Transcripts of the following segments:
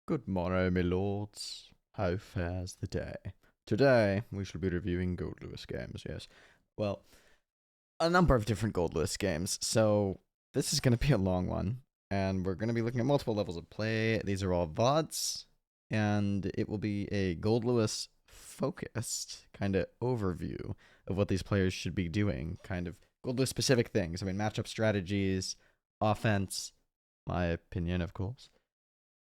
Good morrow, my lords. How fares the day? Today, we shall be reviewing Goldlewis games, yes. Well, a number of different Goldlewis games, so this is going to be a long one, and we're going to be looking at multiple levels of play. These are all VODs, and it will be a Goldlewis focused kind of overview of what these players should be doing, kind of Goldlewis specific things. I mean, matchup strategies, offense, my opinion, of course,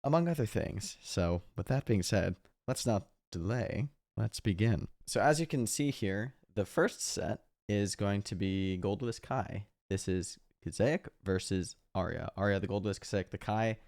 among other things. So, with that being said, let's not delay. Let's begin. So, as you can see here, the first set is going to be Goldlewis Kai. This is Quizaic versus Aria. Aria, the Goldlewis, Quizaic, the Kai.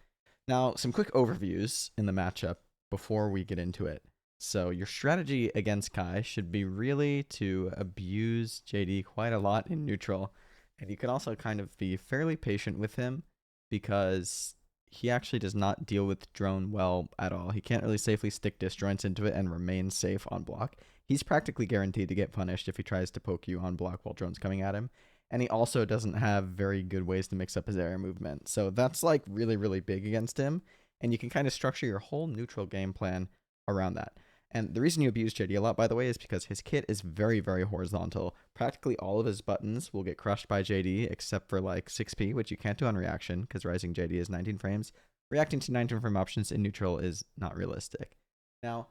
Now, some quick overviews in the matchup before we get into it. So, your strategy against Kai should be really to abuse JD quite a lot in neutral. And you can also kind of be fairly patient with him because he actually does not deal with drone well at all. He can't really safely stick disjoints into it and remain safe on block. He's practically guaranteed to get punished if he tries to poke you on block while drone's coming at him. And he also doesn't have very good ways to mix up his area movement. So that's like really, really big against him. And you can kind of structure your whole neutral game plan around that. And the reason you abuse JD a lot, by the way, is because his kit is very, very horizontal. Practically all of his buttons will get crushed by JD, except for like 6p, which you can't do on reaction, because Rising JD is 19 frames. Reacting to 19 frame options in neutral is not realistic. Now,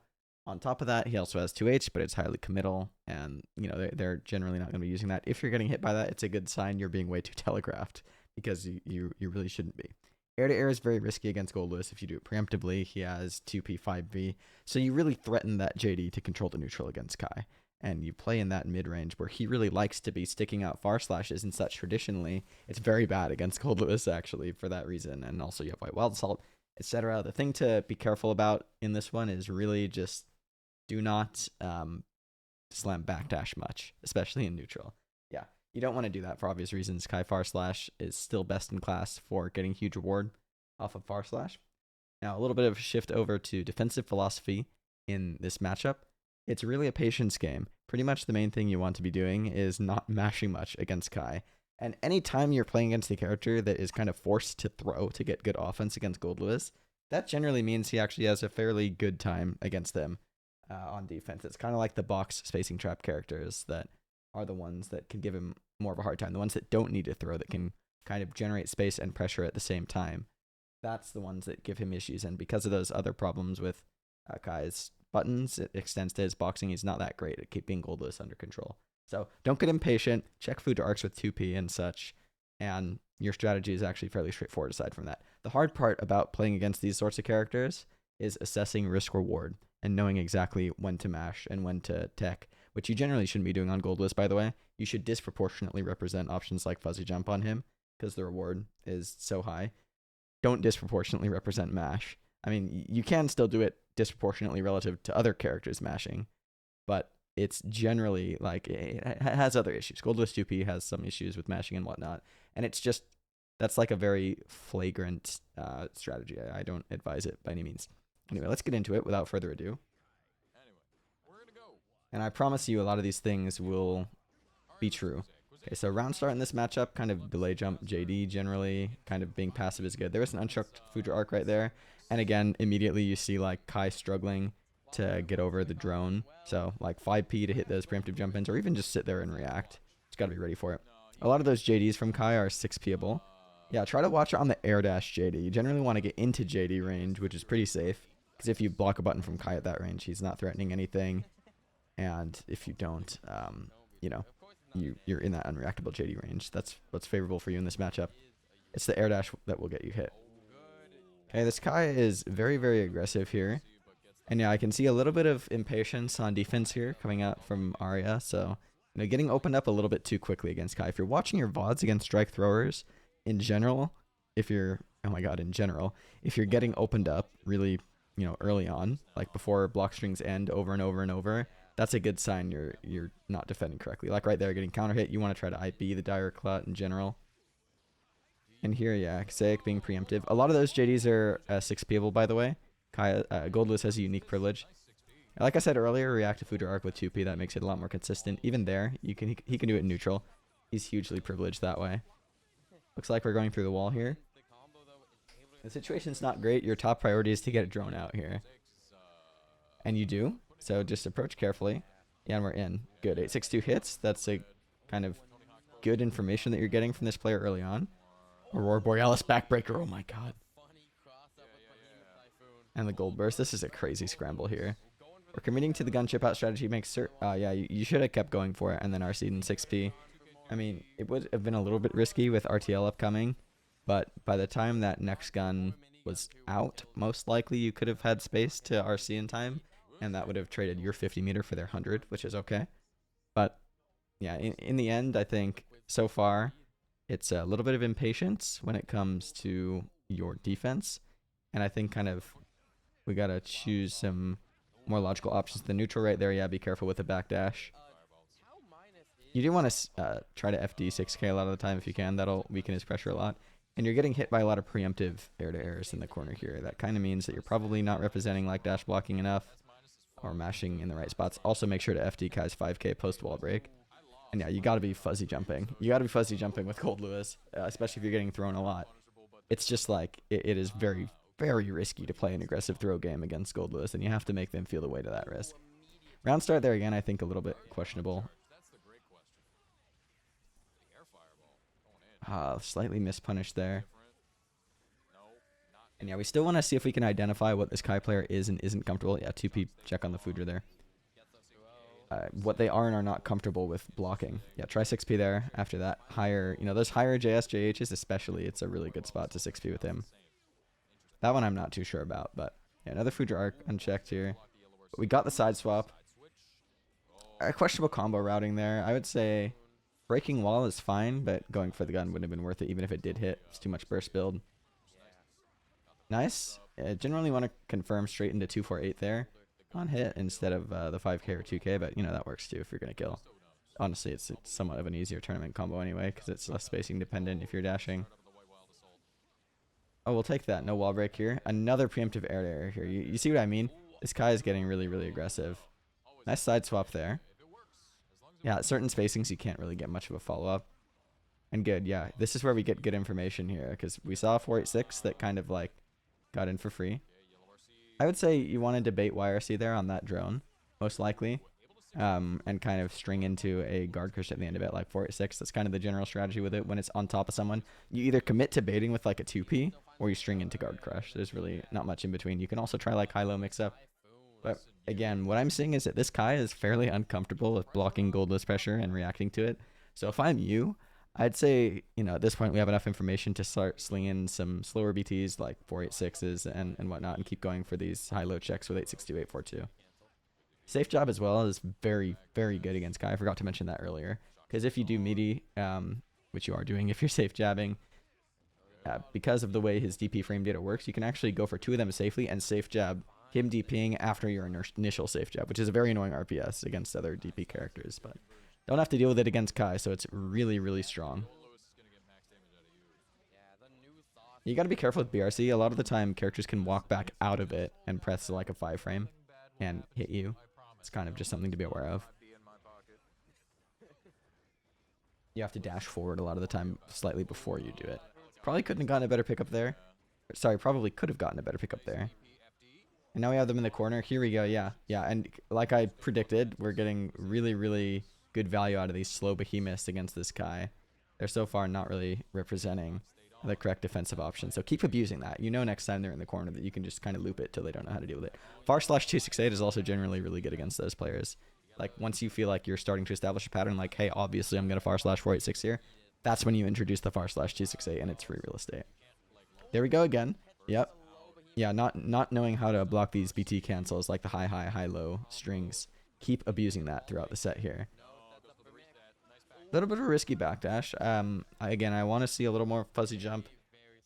on top of that, he also has 2H, but it's highly committal, and you know they're generally not going to be using that. If you're getting hit by that, it's a good sign you're being way too telegraphed, because you really shouldn't be. Air-to-air is very risky against Goldlewis if you do it preemptively. He has 2p, 5v, so you really threaten that JD to control the neutral against Kai. And you play in that mid-range where he really likes to be sticking out far slashes and such traditionally. It's very bad against Goldlewis, actually, for that reason. And also you have White Wild Assault, etc. The thing to be careful about in this one is really just do not slam backdash much, especially in neutral. Yeah, you don't want to do that for obvious reasons. Kai far slash is still best in class for getting huge reward off of far slash. Now, a little bit of a shift over to defensive philosophy in this matchup. It's really a patience game. Pretty much the main thing you want to be doing is not mashing much against Kai. And anytime you're playing against a character that is kind of forced to throw to get good offense against Goldlewis, that generally means he actually has a fairly good time against them on defense. It's kind of like the box spacing trap characters that are the ones that can give him more of a hard time. The ones that don't need to throw, that can kind of generate space and pressure at the same time. That's the ones that give him issues. And because of those other problems with Kai's buttons, it extends to his boxing. He's not that great at keeping Goldlewis under control. So don't get impatient. Check food arcs with 2p and such. And your strategy is actually fairly straightforward aside from that. The hard part about playing against these sorts of characters is assessing risk reward and knowing exactly when to mash and when to tech, which you generally shouldn't be doing on Goldlewis, by the way. You should disproportionately represent options like fuzzy jump on him because the reward is so high. Don't disproportionately represent mash. I mean, you can still do it disproportionately relative to other characters mashing, but it's generally like it has other issues. Goldlewis 2p has some issues with mashing and whatnot, and it's just that's like a very flagrant strategy. I don't advise it by any means. Anyway, let's get into it without further ado. And I promise you a lot of these things will be true. Okay, so round start in this matchup, kind of delay jump JD generally, kind of being passive is good. There was an unstruck Future arc right there. And again, immediately you see like Kai struggling to get over the drone. So like 5p to hit those preemptive jump ins, or even just sit there and react. Just gotta be ready for it. A lot of those JDs from Kai are 6pable. Yeah, try to watch it on the air dash JD. You generally want to get into JD range, which is pretty safe. Because if you block a button from Kai at that range, he's not threatening anything. And if you don't, you know, you're in that unreactable JD range. That's what's favorable for you in this matchup. It's the air dash that will get you hit. Okay, this Kai is very, very aggressive here. And yeah, I can see a little bit of impatience on defense here coming out from Aria. So, you know, getting opened up a little bit too quickly against Kai. If you're watching your VODs against strike throwers, in general, if you're, oh my god, in general, if you're getting opened up really, you know, early on, like before block strings end over and over and over, that's a good sign you're not defending correctly. Like right there, getting counter hit, you want to try to IB the dire clut in general. And here, yeah, Quizaic being preemptive. A lot of those JDs are 6pable, by the way. Goldlewis has a unique privilege. Like I said earlier, reactive Future arc with 2p, that makes it a lot more consistent. Even there, he can do it in neutral. He's hugely privileged that way. Looks like we're going through the wall here. The situation's not great. Your top priority is to get a drone out here. And you do. So just approach carefully. Yeah, and we're in. Good. 862 hits. That's a kind of good information that you're getting from this player early on. Aurora Borealis backbreaker. Oh my god. And the gold burst. This is a crazy scramble here. We're committing to the gun chip out strategy. Makes certain. Yeah, you should have kept going for it and then RC'd in 6P. I mean, it would have been a little bit risky with RTL upcoming, but by the time that next gun was out, most likely you could have had space to RC in time, and that would have traded your 50 meter for their 100, which is okay. But yeah, in the end, I think so far it's a little bit of impatience when it comes to your defense, and I think kind of we gotta choose some more logical options. The neutral right there, yeah, be careful with the backdash. You do want to try to FD 6K a lot of the time if you can. That'll weaken his pressure a lot. And you're getting hit by a lot of preemptive air-to-airs in the corner here. That kind of means that you're probably not representing like dash blocking enough or mashing in the right spots. Also make sure to FD Kai's 5K post-wall break. And yeah, you got to be fuzzy jumping. You got to be fuzzy jumping with Goldlewis, especially if you're getting thrown a lot. It's just like, it is very, very risky to play an aggressive throw game against Goldlewis, and you have to make them feel the weight of that risk. Round start there again, I think a little bit questionable. Slightly mispunished there. And yeah, we still want to see if we can identify what this Kai player is and isn't comfortable. Yeah, 2P check on the Foudre there. What they are and are not comfortable with blocking. Yeah, try 6P there. After that, higher, those higher JS, JHs especially, it's a really good spot to 6P with him. That one I'm not too sure about, but yeah, another Foudre arc unchecked here. But we got the side swap. A questionable combo routing there. I would say breaking wall is fine, but going for the gun wouldn't have been worth it even if it did hit. It's too much burst build. Nice. Generally want to confirm straight into 248 there on hit instead of the 5K or 2K, but that works too if you're going to kill. Honestly, it's somewhat of an easier tournament combo anyway because it's less spacing dependent if you're dashing. Oh, we'll take that. No wall break here. Another preemptive air to air here. You see what I mean? This Kai is getting really, really aggressive. Nice side swap there. Yeah, at certain spacings, you can't really get much of a follow-up. And good, yeah. This is where we get good information here, because we saw 486 that kind of, like, got in for free. I would say you want to debate YRC there on that drone, most likely, and kind of string into a guard crush at the end of it, like 486. That's kind of the general strategy with it. When it's on top of someone, you either commit to baiting with, like, a 2P, or you string into guard crush. There's really not much in between. You can also try, like, high-low mix-up. But again, what I'm seeing is that this Kai is fairly uncomfortable with blocking Goldlewis pressure and reacting to it. So if I'm you, I'd say, at this point we have enough information to start slinging some slower BTs like 486s and whatnot and keep going for these high-low checks with 862, 842. Safe job as well is very, very good against Kai. I forgot to mention that earlier. Because if you do meaty, which you are doing if you're safe jabbing, because of the way his DP frame data works, you can actually go for 2 of them safely and safe jab him DPing after your initial safe jab, which is a very annoying RPS against other DP characters, but don't have to deal with it against Kai, so it's really, really strong. You gotta be careful with BRC. A lot of the time, characters can walk back out of it and press like a 5 frame and hit you. It's kind of just something to be aware of. You have to dash forward a lot of the time slightly before you do it. Probably couldn't have gotten a better pickup there. Sorry, probably could have gotten a better pickup there. And now we have them in the corner. Here we go. Yeah. And like I predicted, we're getting really, really good value out of these slow behemoths against this Kai. They're so far not really representing the correct defensive option. So keep abusing that. Next time they're in the corner that you can just kind of loop it till they don't know how to deal with it. Far/268 is also generally really good against those players. Like once you feel like you're starting to establish a pattern, like, hey, obviously I'm going to far/486 here. That's when you introduce the far/268 and it's free real estate. There we go again. Yep. Yeah, not knowing how to block these BT cancels like the high, high, high, low strings. Keep abusing that throughout the set here. A little bit of a risky backdash. Again, I want to see a little more fuzzy jump.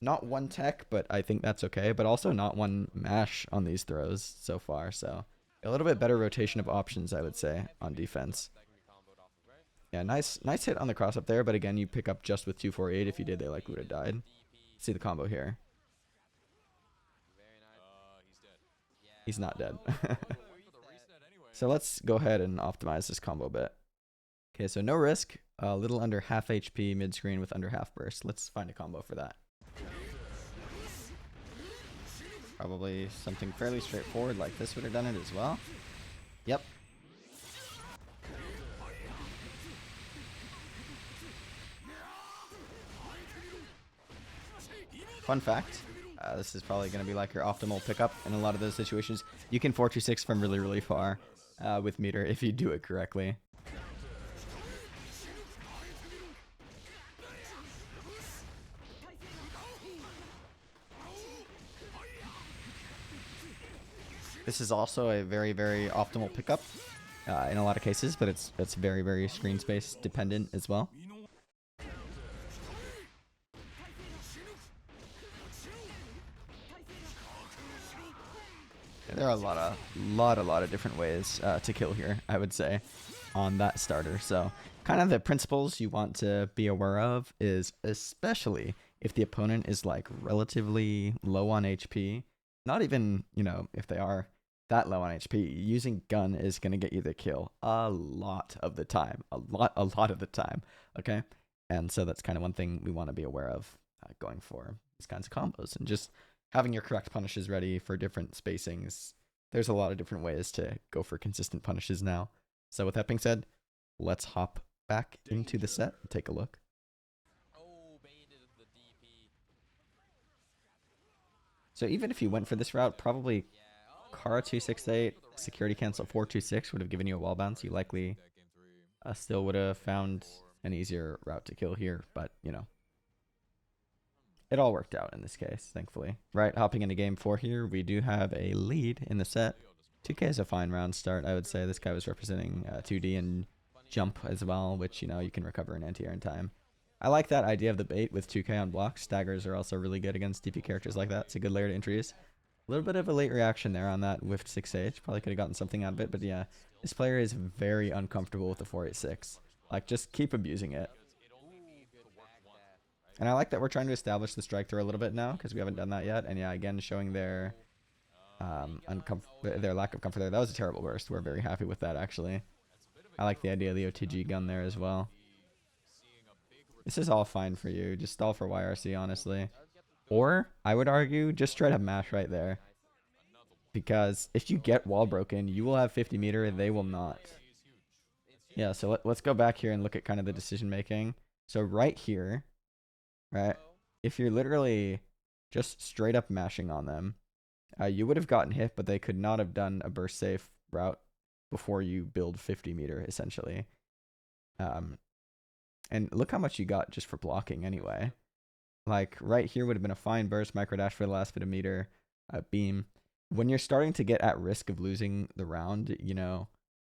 Not one tech, but I think that's okay. But also not one mash on these throws so far. So a little bit better rotation of options, I would say, on defense. Yeah, nice hit on the cross up there. But again, you pick up just with 248. If you did, they likely would have died. See the combo here. He's not dead. So let's go ahead and optimize this combo a bit. Okay, so no risk, a little under half HP mid-screen with under half burst. Let's find a combo for that. Probably something fairly straightforward like this would have done it as well. Yep. Fun fact, this is probably going to be like your optimal pickup in a lot of those situations. You can 426 from really, really far with meter if you do it correctly. This is also a very, very optimal pickup in a lot of cases, but it's very, very screen space dependent as well. There are a lot of different ways to kill here, I would say, on that starter. So kind of the principles you want to be aware of is, especially if the opponent is like relatively low on HP, not even, you know, if they are that low on HP, using gun is going to get you the kill a lot of the time, a lot of the time. Okay. And so that's kind of one thing we want to be aware of going for these kinds of combos, and just having your correct punishes ready for different spacings. There's a lot of different ways to go for consistent punishes now. So with that being said, let's hop back into the set and take a look. So even if you went for this route, probably Kara 268, security cancel 426 would have given you a wall bounce. You likely still would have found an easier route to kill here, but you know, it all worked out in this case, thankfully. Right, hopping into game 4 here, we do have a lead in the set. 2K is a fine round start, I would say. This guy was representing 2D and jump as well, which, you know, you can recover in anti-air in time. I like that idea of the bait with 2K on blocks. Staggers are also really good against DP characters like that. It's a good layer to introduce. A little bit of a late reaction there on that whiffed 6H. Probably could have gotten something out of it, but yeah, this player is very uncomfortable with the 486. Like, just keep abusing it. And I like that we're trying to establish the strike throw a little bit now, because we haven't done that yet. And yeah, again, showing their lack of comfort there. That was a terrible burst. We're very happy with that, actually. I like the idea of the OTG gun there as well. This is all fine for you. Just stall for YRC, honestly. Or, I would argue, just straight up mash right there. Because if you get wall broken, you will have 50 meter, they will not. Yeah, so let's go back here and look at kind of the decision making. So right here, right, if you're literally just straight up mashing on them, you would have gotten hit, but they could not have done a burst safe route before you build 50 meter, essentially. And look how much you got just for blocking anyway. Like, right here would have been a fine burst, micro dash for the last bit of meter, beam. When you're starting to get at risk of losing the round, you know,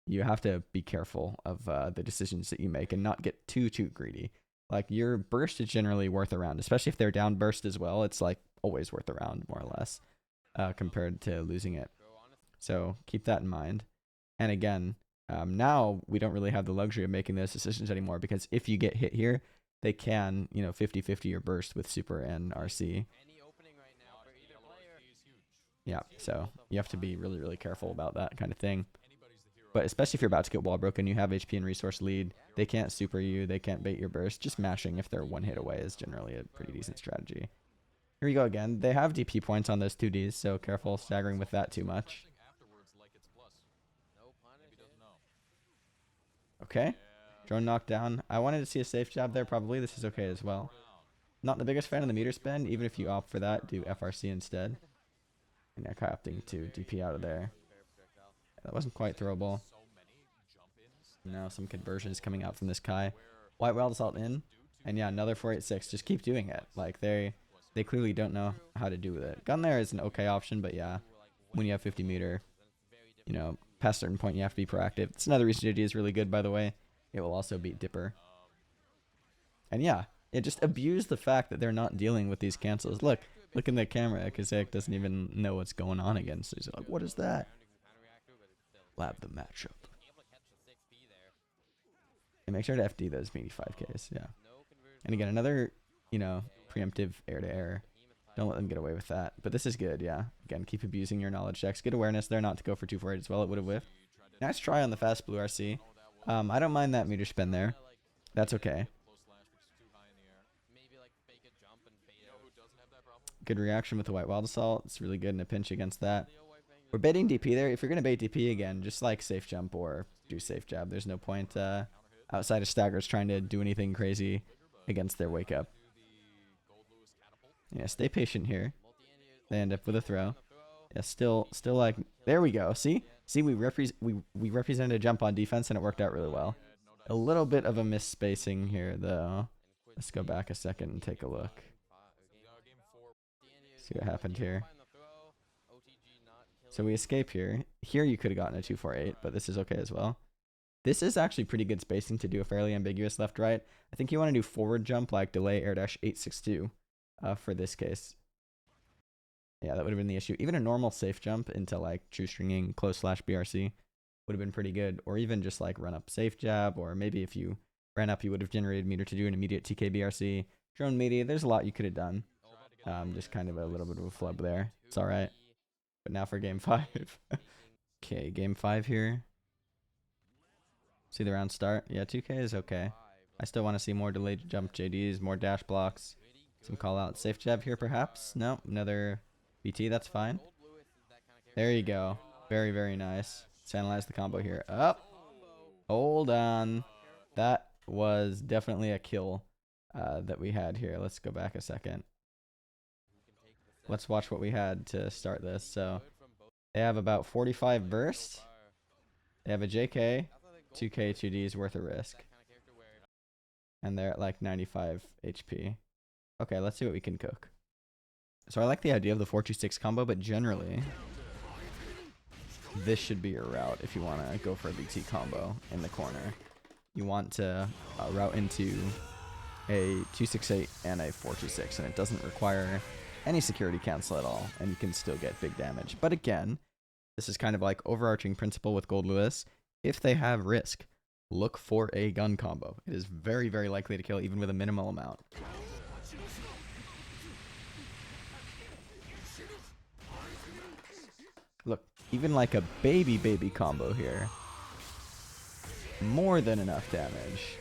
you have to be careful of the decisions that you make and not get too greedy. Like, your burst is generally worth a round, especially if they're down burst as well. It's like always worth a round, more or less, compared to losing it. So keep that in mind. And again, now we don't really have the luxury of making those decisions anymore, because if you get hit here, they can, you know, 50-50 your burst with super and RC. Yeah, so you have to be really careful about that kind of thing. But especially if you're about to get wall broken, you have HP and resource lead. They can't super you. They can't bait your burst. Just mashing if they're one hit away is generally a pretty decent strategy. Here we go again. They have DP points on those 2Ds, so careful staggering with that too much. Okay. Drone knockdown. I wanted to see a safe jab there, probably. This is okay as well. Not the biggest fan of the meter spend. Even if you opt for that, do FRC instead. And yeah, opting to DP out of there. That wasn't quite throwable. Now some conversions coming out from this Kai. White Wild Assault in. And yeah, another 486. Just keep doing it. Like, they clearly don't know how to do with it. Gun there is an okay option, but yeah, when you have 50 meter, you know, past a certain point, you have to be proactive. It's another reason JD is really good, by the way. It will also beat Dipper. And yeah, it just abuse the fact that they're not dealing with these cancels. Look in the camera. Kshue doesn't even know what's going on again. So he's like, what is that? Lab the matchup. And make sure to FD those maybe 5Ks, yeah. And again, another, you know, preemptive air-to-air. Don't let them get away with that. But this is good, yeah. Again, keep abusing your knowledge checks. Good awareness there not to go for 248 as well. It would have whiffed. Nice try on the fast blue RC. I don't mind that meter spend there. That's okay. Good reaction with the White Wild Assault. It's really good in a pinch against that. We're baiting DP there. If you're going to bait DP again, just like safe jump or do safe jab. There's no point outside of staggers trying to do anything crazy against their wake up. Yeah, stay patient here. They end up with a throw. Yeah, still like, there we go. See, we represented a jump on defense and it worked out really well. A little bit of a misspacing here though. Let's go back a second and take a look. See what happened here. So we escape here. Here you could have gotten a 248, but this is okay as well. This is actually pretty good spacing to do a fairly ambiguous left-right. I think you want to do forward jump like delay air dash 862 for this case. Yeah, that would have been the issue. Even a normal safe jump into like true stringing close slash BRC would have been pretty good. Or even just like run up safe jab, or maybe if you ran up, you would have generated meter to do an immediate TK BRC. Drone media, there's a lot you could have done. Just kind of a little bit of a flub there. It's all right. But now for game 5. Okay, game 5 here. See the round start? Yeah, 2K is okay. I still want to see more delayed jump JDs, more dash blocks, some call out. Safe jab here perhaps? No, another BT, that's fine. There you go. Very, very nice. Let's analyze the combo here. Up. Hold on. That was definitely a kill that we had here. Let's go back a second. Let's watch what we had to start this. So they have about 45 burst. They have a JK, 2K, 2Ds worth of risk. And they're at like 95 HP. Okay, let's see what we can cook. So I like the idea of the 4-2-6 combo, but generally, this should be your route if you want to go for a BT combo in the corner. You want to route into a 268 and a 4-2-6, and it doesn't require any security cancel at all, and you can still get big damage. But again, this is kind of like overarching principle with Goldlewis. If they have risk, look for a gun combo. It is very, very likely to kill even with a minimal amount. Look, even like a baby combo here. More than enough damage.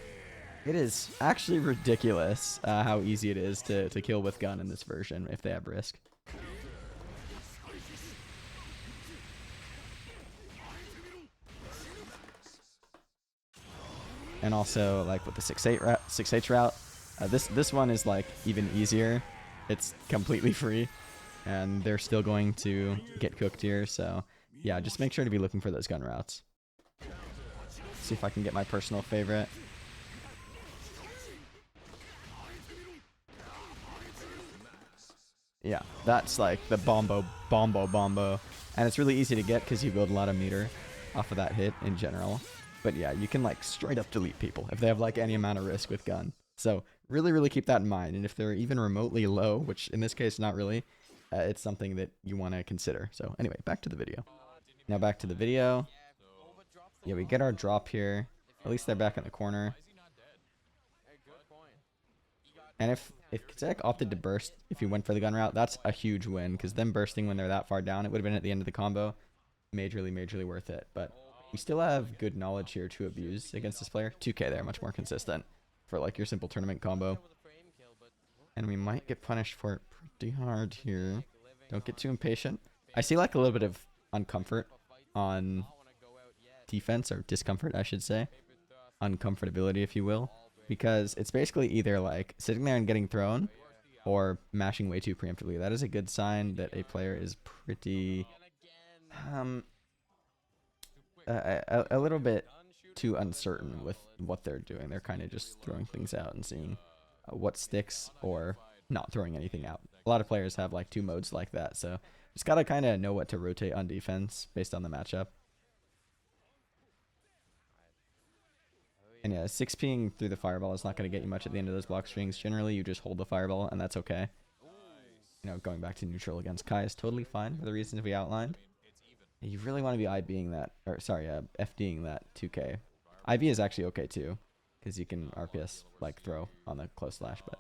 It is actually ridiculous how easy it is to kill with gun in this version if they have risk. And also, like with the 6H route, this one is like even easier. It's completely free, and they're still going to get cooked here. So yeah, just make sure to be looking for those gun routes. See if I can get my personal favorite. Yeah, that's like the bombo. And it's really easy to get because you build a lot of meter off of that hit in general. But yeah, you can like straight up delete people if they have like any amount of risk with gun. So really, really keep that in mind. And if they're even remotely low, which in this case, not really, it's something that you want to consider. So anyway, back to the video. Now back to the video. Yeah, we get our drop here. At least they're back in the corner. And if Quizaic opted to burst, if he went for the gun route, that's a huge win. Because them bursting when they're that far down, it would have been at the end of the combo. Majorly worth it. But we still have good knowledge here to abuse against this player. 2K there, much more consistent for like your simple tournament combo. And we might get punished for it pretty hard here. Don't get too impatient. I see like a little bit of uncomfort on defense, or discomfort, I should say. Uncomfortability, if you will. Because it's basically either like sitting there and getting thrown or mashing way too preemptively. That is a good sign that a player is pretty a little bit too uncertain with what they're doing. They're kind of just throwing things out and seeing what sticks, or not throwing anything out. A lot of players have like two modes like that, so just gotta kind of know what to rotate on defense based on the matchup. And yeah, 6Ping through the fireball is not going to get you much at the end of those block strings. Generally, you just hold the fireball, and that's okay. You know, going back to neutral against Kai is totally fine for the reasons we outlined. You really want to be IBing that, or sorry, FDing that 2K. IB is actually okay too, because you can RPS like throw on the close slash, but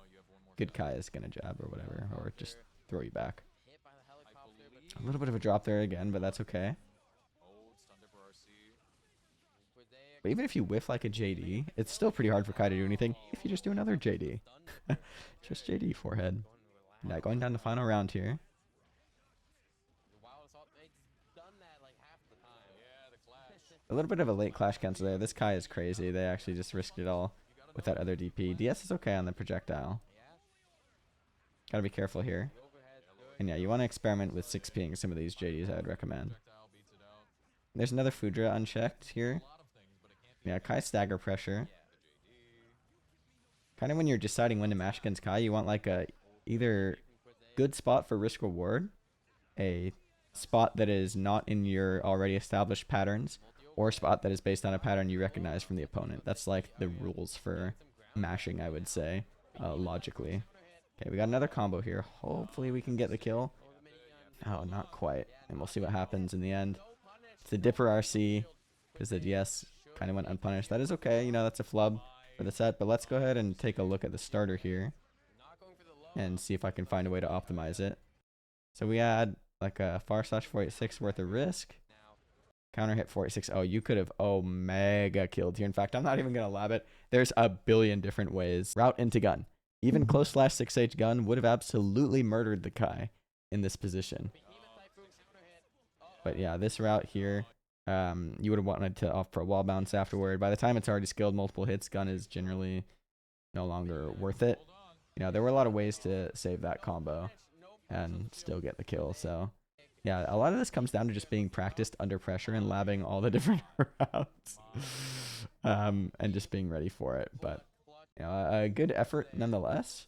good Kai is going to jab or whatever, or just throw you back. A little bit of a drop there again, but that's okay. But even if you whiff like a JD, it's still pretty hard for Kai to do anything if you just do another JD. Just JD forehead. Yeah, going down to final round here. A little bit of a late clash cancel there. This Kai is crazy. They actually just risked it all with that other DP. DS is okay on the projectile. Gotta be careful here. And yeah, you want to experiment with 6Ping some of these JDs, I would recommend. There's another Foudra unchecked here. Yeah, Kai stagger pressure. Kind of when you're deciding when to mash against Kai, you want like a either good spot for risk reward, a spot that is not in your already established patterns, or a spot that is based on a pattern you recognize from the opponent. That's like the rules for mashing, I would say, logically. Okay, we got another combo here. Hopefully we can get the kill. Oh, not quite. And we'll see what happens in the end. It's the Dipper RC, because the DS kind of went unpunished. That is okay. You know, that's a flub for the set. But let's go ahead and take a look at the starter here and see if I can find a way to optimize it. So we had like a /486 worth of risk. Counter hit 486. Oh, you could have mega killed here. In fact, I'm not even going to lab it. There's a billion different ways. Route into gun. Even close /6H gun would have absolutely murdered the Kai in this position. But yeah, this route here, you would have wanted to opt for a wall bounce afterward. By the time it's already skilled multiple hits, gun is generally no longer worth it. You know, there were a lot of ways to save that combo and still get the kill. So yeah, a lot of this comes down to just being practiced under pressure and labbing all the different routes and just being ready for it. But you know, a good effort nonetheless.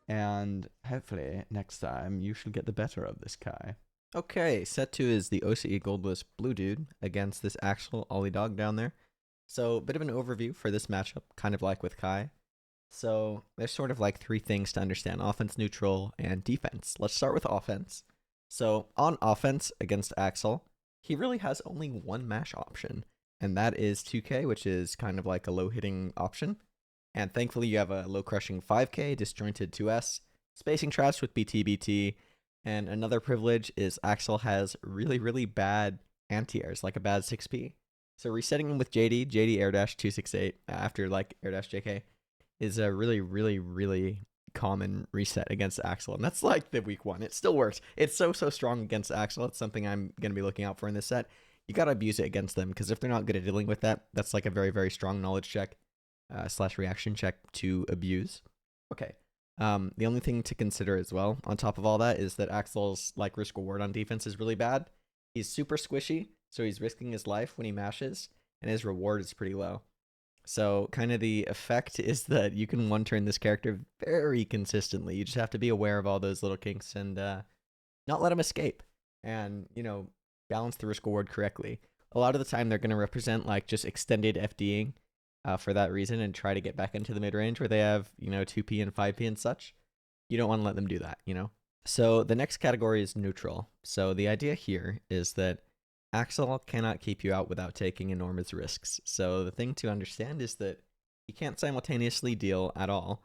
And hopefully next time you should get the better of this Kai. Okay, set 2 is the OCE Goldlewis bluedude against this actual olliedog down there. So, a bit of an overview for this matchup, kind of like with Kai. So, there's sort of like 3 things to understand: offense, neutral, and defense. Let's start with offense. So, on offense against Axel, he really has only one mash option, and that is 2K, which is kind of like a low-hitting option. And thankfully, you have a low-crushing 5K, disjointed 2S, spacing traps with BT, and another privilege is Axel has really, really bad anti-airs, like a bad 6P. So resetting him with JD air dash 268 after like air dash JK is a really, really, really common reset against Axel. And that's like the weak one. It still works. It's so strong against Axel. It's something I'm going to be looking out for in this set. You got to abuse it against them, because if they're not good at dealing with that, that's like a very, very strong knowledge check / reaction check to abuse. Okay. The only thing to consider as well, on top of all that, is that Axel's like risk reward on defense is really bad. He's super squishy, so he's risking his life when he mashes, and his reward is pretty low. So kind of the effect is that you can one-turn this character very consistently. You just have to be aware of all those little kinks and not let him escape, and you know, balance the risk reward correctly. A lot of the time they're going to represent like just extended FDing for that reason, and try to get back into the mid-range where they have, you know, 2P and 5P and such. You don't want to let them do that, you know? So the next category is neutral. So the idea here is that Axel cannot keep you out without taking enormous risks. So the thing to understand is that he can't simultaneously deal at all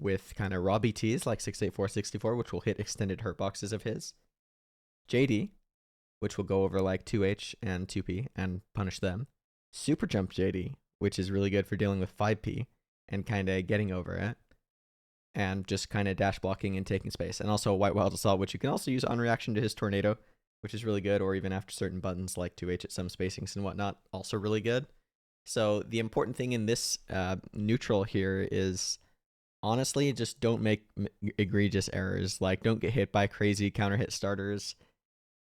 with kind of raw BTs like 68464, which will hit extended hurt boxes of his, JD, which will go over like 2H and 2P and punish them, super jump JD, which is really good for dealing with 5P and kind of getting over it, and just kind of dash blocking and taking space. And also a White Wild Assault, which you can also use on reaction to his Tornado, which is really good, or even after certain buttons like 2H at some spacings and whatnot, also really good. So the important thing in this neutral here is, honestly, just don't make egregious errors. Like, don't get hit by crazy counter hit starters,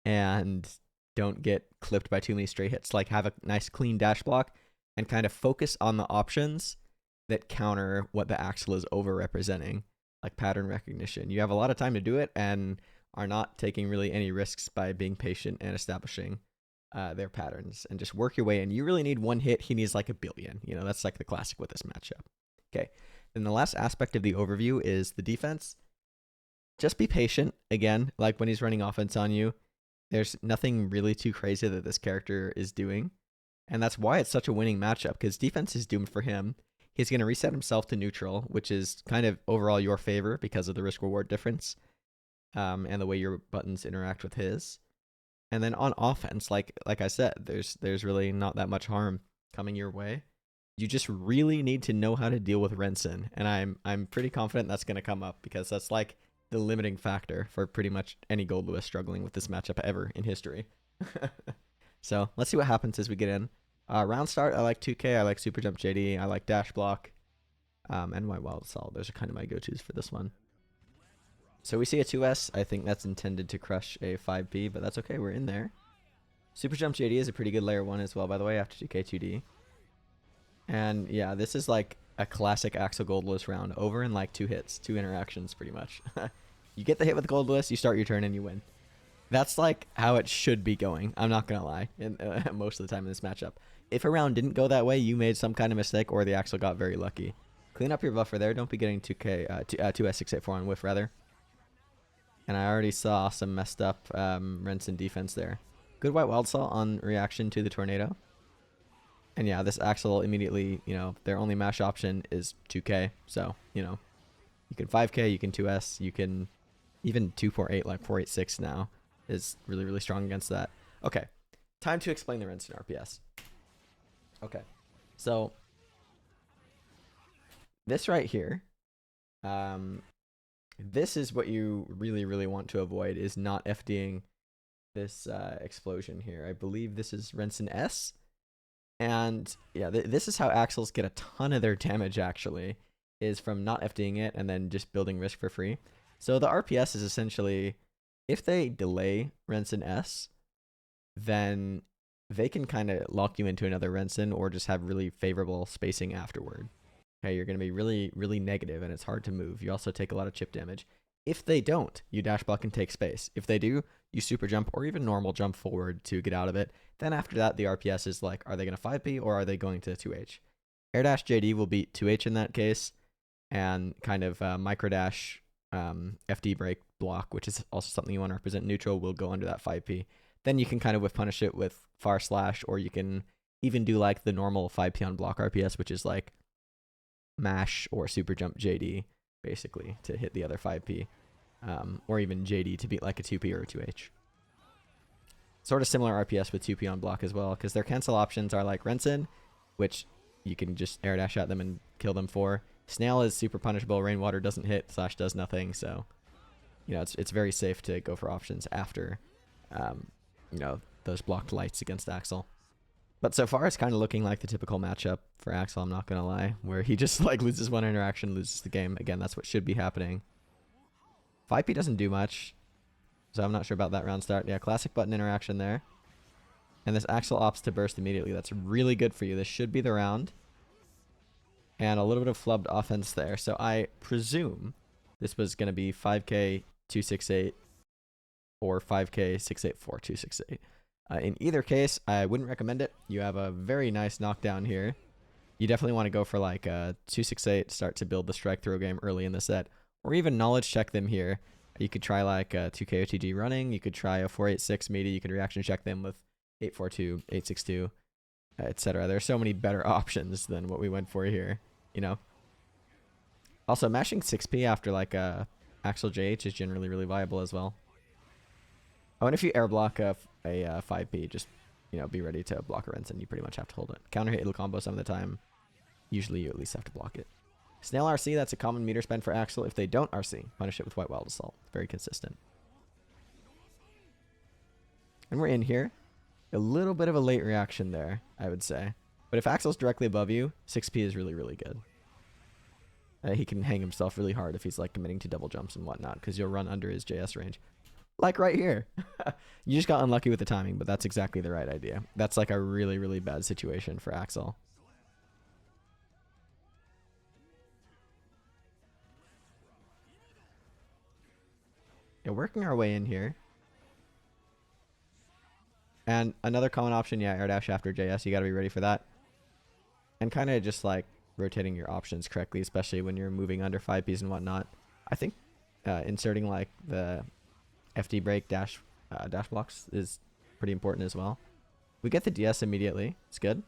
and don't get clipped by too many stray hits. Like, have a nice clean dash block, and kind of focus on the options that counter what the Axel is over-representing, like pattern recognition. You have a lot of time to do it, and are not taking really any risks by being patient and establishing their patterns, and just work your way in. You really need one hit. He needs like a billion. You know, that's like the classic with this matchup. Okay, then the last aspect of the overview is the defense. Just be patient. Again, like when he's running offense on you, there's nothing really too crazy that this character is doing. And that's why it's such a winning matchup, because defense is doomed for him. He's going to reset himself to neutral, which is kind of overall your favor because of the risk-reward difference and the way your buttons interact with his. And then on offense, like I said, there's really not that much harm coming your way. You just really need to know how to deal with Renson, and I'm pretty confident that's going to come up, because that's like the limiting factor for pretty much any Goldlewis struggling with this matchup ever in history. So let's see what happens as we get in. Round start, I like 2K, I like Super Jump JD, I like Dash Block, and my Wild Assault. Those are kind of my go-tos for this one. So we see a 2S. I think that's intended to crush a 5P, but that's okay. We're in there. Super Jump JD is a pretty good layer 1 as well, by the way, after 2K 2D. And yeah, this is like a classic Axel Goldlewis round, over in like 2 hits, 2 interactions pretty much. You get the hit with Goldlewis, you start your turn, and you win. That's like how it should be going. I'm not going to lie, most of the time in this matchup. If a round didn't go that way, you made some kind of mistake, or the Axel got very lucky. Clean up your buffer there. Don't be getting 2S684 on whiff, rather. And I already saw some messed up Renson defense there. Good white wild salt on reaction to the tornado. And yeah, this Axel immediately, their only mash option is 2K. So, you can 5K, you can 2S, you can even 248, like 486 now is really, really strong against that. Okay, time to explain the Renson RPS. Okay, so this right here, this is what you really, really want to avoid, is not FDing this explosion here. I believe this is Renson S. And yeah, this is how Axels get a ton of their damage, actually, is from not FDing it and then just building risk for free. So the RPS is essentially, if they delay Renson S, then they can kind of lock you into another Renson or just have really favorable spacing afterward. Okay, you're going to be really, really negative, and it's hard to move. You also take a lot of chip damage. If they don't, you dash block and take space. If they do, you super jump or even normal jump forward to get out of it. Then after that, the RPS is like, are they going to 5P or are they going to 2H? Air dash JD will beat 2H in that case, and kind of micro dash FD break block, which is also something you want to represent neutral, will go under that 5P. Then you can kind of whiff punish it with far slash, or you can even do like the normal 5P on block RPS, which is like mash or super jump JD, basically, to hit the other 5P, or even JD to beat like a 2P or a 2H. Sort of similar RPS with 2P on block as well, because their cancel options are like Renson, which you can just air dash at them and kill them for. Snail is super punishable, Rainwater doesn't hit, slash does nothing, so it's very safe to go for options after those blocked lights against Axel. But so far, it's kind of looking like the typical matchup for Axel, I'm not going to lie, where he just like loses one interaction, loses the game. Again, that's what should be happening. 5P doesn't do much, so I'm not sure about that round start. Yeah, classic button interaction there. And this Axel opts to burst immediately. That's really good for you. This should be the round. And a little bit of flubbed offense there. So I presume this was going to be 5K 268 or 5K 684 268. In either case, I wouldn't recommend it. You have a very nice knockdown here. You definitely want to go for like a 268, start to build the strike throw game early in the set, or even knowledge check them here. You could try like a 2K OTG running. You could try a 486 meaty. You could reaction check them with 842, 862, etc. There are so many better options than what we went for here, Also, mashing 6P after like a Axel JH is generally really viable as well. Oh, and if you air block a 5P, just, be ready to block a Renson. You pretty much have to hold it. Counter hit, it'll combo some of the time. Usually you at least have to block it. Snail RC, that's a common meter spend for Axel. If they don't RC, punish it with White Wild Assault. Very consistent. And we're in here. A little bit of a late reaction there, I would say. But if Axel's directly above you, 6P is really, really good. He can hang himself really hard if he's like committing to double jumps and whatnot, because you'll run under his JS range. Like right here. You just got unlucky with the timing, but that's exactly the right idea. That's like a really, really bad situation for Axel. Yeah, working our way in here. And another common option, yeah, air dash after JS. You got to be ready for that. And kind of just like rotating your options correctly, especially when you're moving under 5Ps and whatnot. I think inserting like the FD break dash blocks is pretty important as well. We get the DS immediately. It's good.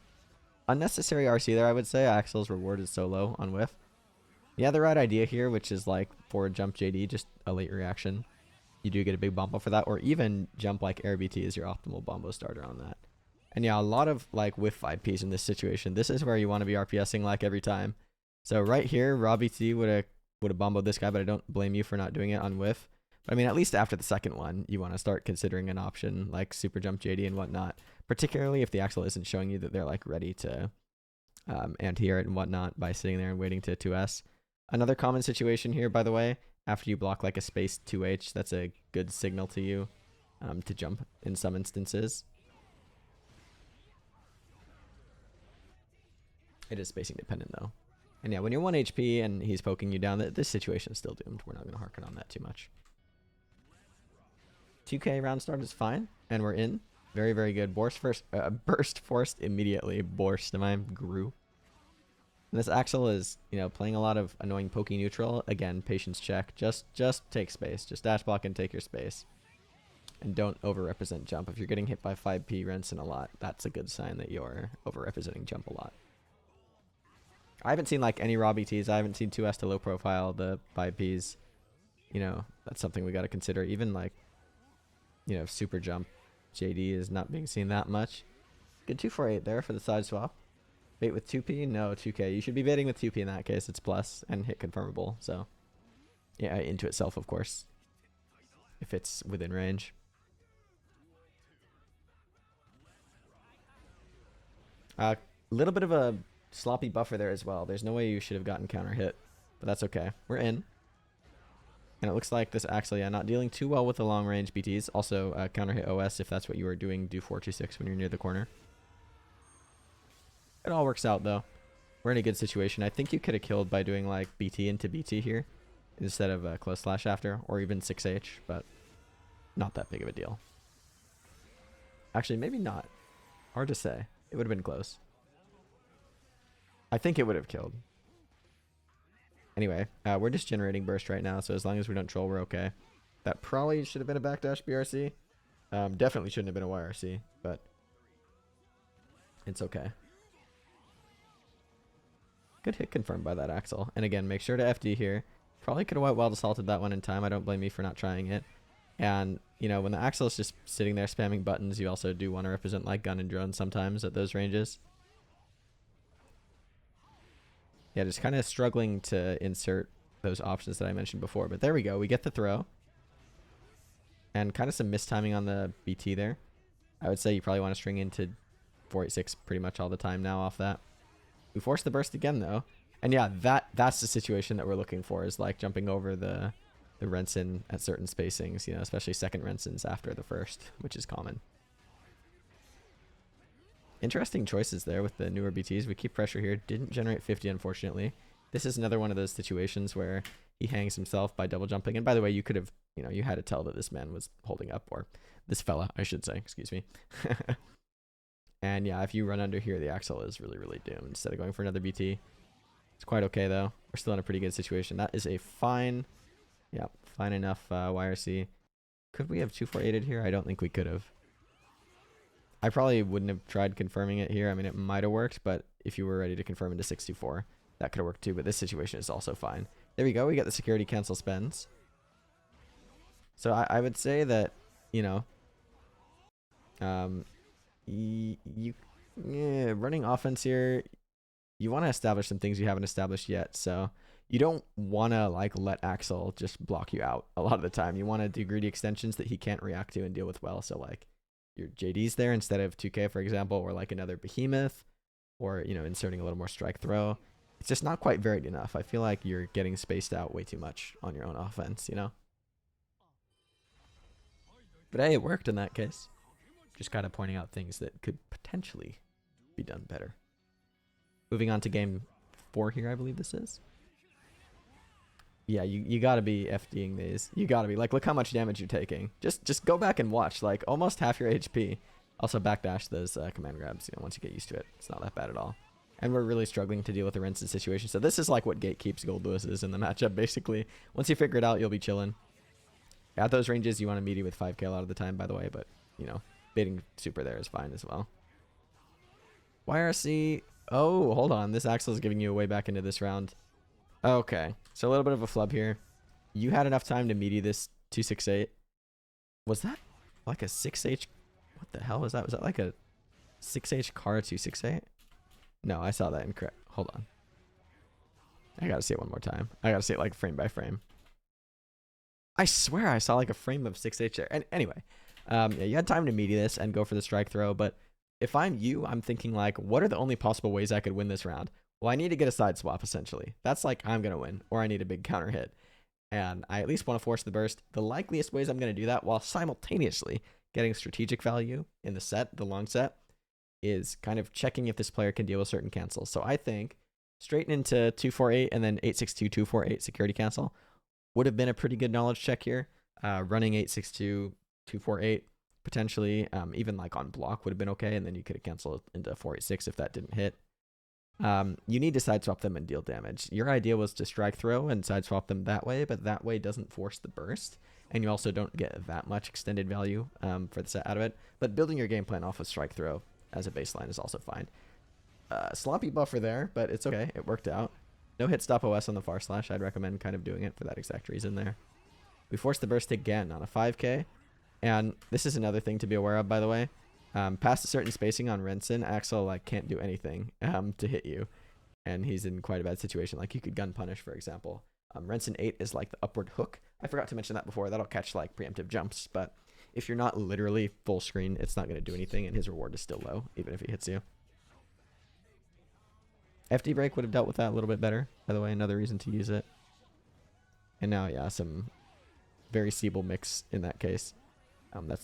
Unnecessary RC there, I would say. Axel's reward is so low on whiff. Yeah, the right idea here, which is like forward jump JD, just a late reaction. You do get a big bombo for that, or even jump like air BT is your optimal bombo starter on that. And yeah, a lot of like whiff 5Ps in this situation. This is where you want to be RPSing like every time. So right here, raw BT would have would have bomboed this guy, but I don't blame you for not doing it on whiff. But I mean, at least after the second one, you want to start considering an option like super jump JD and whatnot, particularly if the axle isn't showing you that they're like ready to anti-air it and whatnot by sitting there and waiting to 2S. Another common situation here, by the way, after you block like a space 2H, that's a good signal to you to jump in some instances. It is spacing dependent though. And yeah, when you're 1 HP and he's poking you down, this situation is still doomed. We're not going to harken on that too much. 2K round start is fine, and we're in. Very, very good. Burst forced immediately. Burst, am I? Grew. And this Axel is, you know, playing a lot of annoying pokey neutral. Again, patience check. Just take space. Just dash block and take your space. And don't overrepresent jump. If you're getting hit by 5P Renson a lot, that's a good sign that you're overrepresenting jump a lot. I haven't seen like any raw BTs. I haven't seen 2S to low profile, the 5Ps. You know, that's something we got to consider. Even like, you know, super jump JD is not being seen that much. Good 248 there for the side swap. Bait with 2P? No, 2K. You should be baiting with 2P in that case. It's plus and hit confirmable. So, yeah, into itself, of course, if it's within range. A little bit of a sloppy buffer there as well. There's no way you should have gotten counter hit, but that's okay. We're in. And it looks like this actually not dealing too well with the long range BTs. Also, counter hit OS if that's what you were doing. Do 426 when you're near the corner. It all works out though. We're in a good situation. I think you could have killed by doing like BT into BT here instead of close slash after, or even 6H, but not that big of a deal. Actually, maybe not. Hard to say. It would have been close. I think it would have killed. Anyway, we're just generating burst right now, so as long as we don't troll, we're okay. That probably should have been a backdash BRC. Definitely shouldn't have been a YRC, but it's okay. Good hit confirmed by that Axel. And again, make sure to FD here. Probably could have white wild assaulted that one in time. I don't blame you for not trying it. And, you know, when the Axel is just sitting there spamming buttons, you also do want to represent like gun and drone sometimes at those ranges. Yeah, just kind of struggling to insert those options that I mentioned before. But there we go. We get the throw. And kind of some mistiming on the BT there. I would say you probably want to string into 486 pretty much all the time now off that. We force the burst again, though. And yeah, that's the situation that we're looking for, is like jumping over the Renson at certain spacings, you know, especially second Rensons after the first, which is common. Interesting choices there with the newer BTs. We keep pressure here. Didn't generate 50, unfortunately. This is another one of those situations where he hangs himself by double jumping. And by the way, you could have, you know, you had to tell that this man was holding up, or this fella, I should say, excuse me. And yeah, if you run under here, the Axel is really, really doomed. Instead of going for another BT, it's quite okay though. We're still in a pretty good situation. That is a fine, yeah, fine enough YRC. Could we have 248'd here? I don't think we could have. I probably wouldn't have tried confirming it here. I mean, it might have worked, but if you were ready to confirm into 624, that could have worked too. But this situation is also fine. There we go. We got the security cancel spends. So I would say that, you know, running offense here, you want to establish some things you haven't established yet. So you don't want to like let Axel just block you out a lot of the time. You want to do greedy extensions that he can't react to and deal with well. So like your JD's there instead of 2K, for example, or like another behemoth, or, you know, inserting a little more strike throw. It's just not quite varied enough. I feel like you're getting spaced out way too much on your own offense, you know? But hey, it worked in that case. Just kind of pointing out things that could potentially be done better. Moving on to game 4 here, I believe this is. Yeah, you gotta be FDing these. You gotta be. Like, look how much damage you're taking. Just go back and watch. Like, almost half your HP. Also, backdash those command grabs. You know, once you get used to it, it's not that bad at all. And we're really struggling to deal with the Renson situation. So this is like what gatekeeps Goldlewis is in the matchup, basically. Once you figure it out, you'll be chilling. At those ranges, you want to meaty with 5k a lot of the time, by the way. But, you know, baiting super there is fine as well. YRC. Oh, hold on. This Axel is giving you a way back into this round. Okay. So a little bit of a flub here. You had enough time to meaty this 268. Was that like a 6H? What the hell was that? Was that like a 6H car 268? No, I saw that incorrect. Hold on. I gotta see it one more time. I gotta see it like frame by frame. I swear I saw like a frame of 6H there. And anyway, yeah, you had time to media this and go for the strike throw. But if I'm you, I'm thinking like, what are the only possible ways I could win this round? Well, I need to get a side swap essentially. That's like I'm gonna win, or I need a big counter hit. And I at least want to force the burst. The likeliest ways I'm going to do that while simultaneously getting strategic value in the set, the long set, is kind of checking if this player can deal with certain cancels. So I think straighten into 248 and then 862 248 security cancel would have been a pretty good knowledge check here. Running 862 248 potentially, even like on block would have been okay, and then you could have canceled into 486 if that didn't hit. You need to sideswap them and deal damage. Your idea was to strike throw and sideswap them that way, but that way doesn't force the burst, and you also don't get that much extended value for the set out of it. But building your game plan off of strike throw as a baseline is also fine. Sloppy buffer there, but it's okay. It worked out. No hit stop OS on the far slash. I'd recommend kind of doing it for that exact reason there. We forced the burst again on a 5k, and this is another thing to be aware of, by the way. Past a certain spacing on Renson, Axel like can't do anything to hit you, and he's in quite a bad situation. Like you could gun punish, for example. Renson 8 is like the upward hook. I forgot to mention that before. That'll catch like preemptive jumps, but if you're not literally full screen, it's not going to do anything, and his reward is still low, even if he hits you. FD break would have dealt with that a little bit better, by the way, another reason to use it. And now, yeah, some very feeble mix in that case.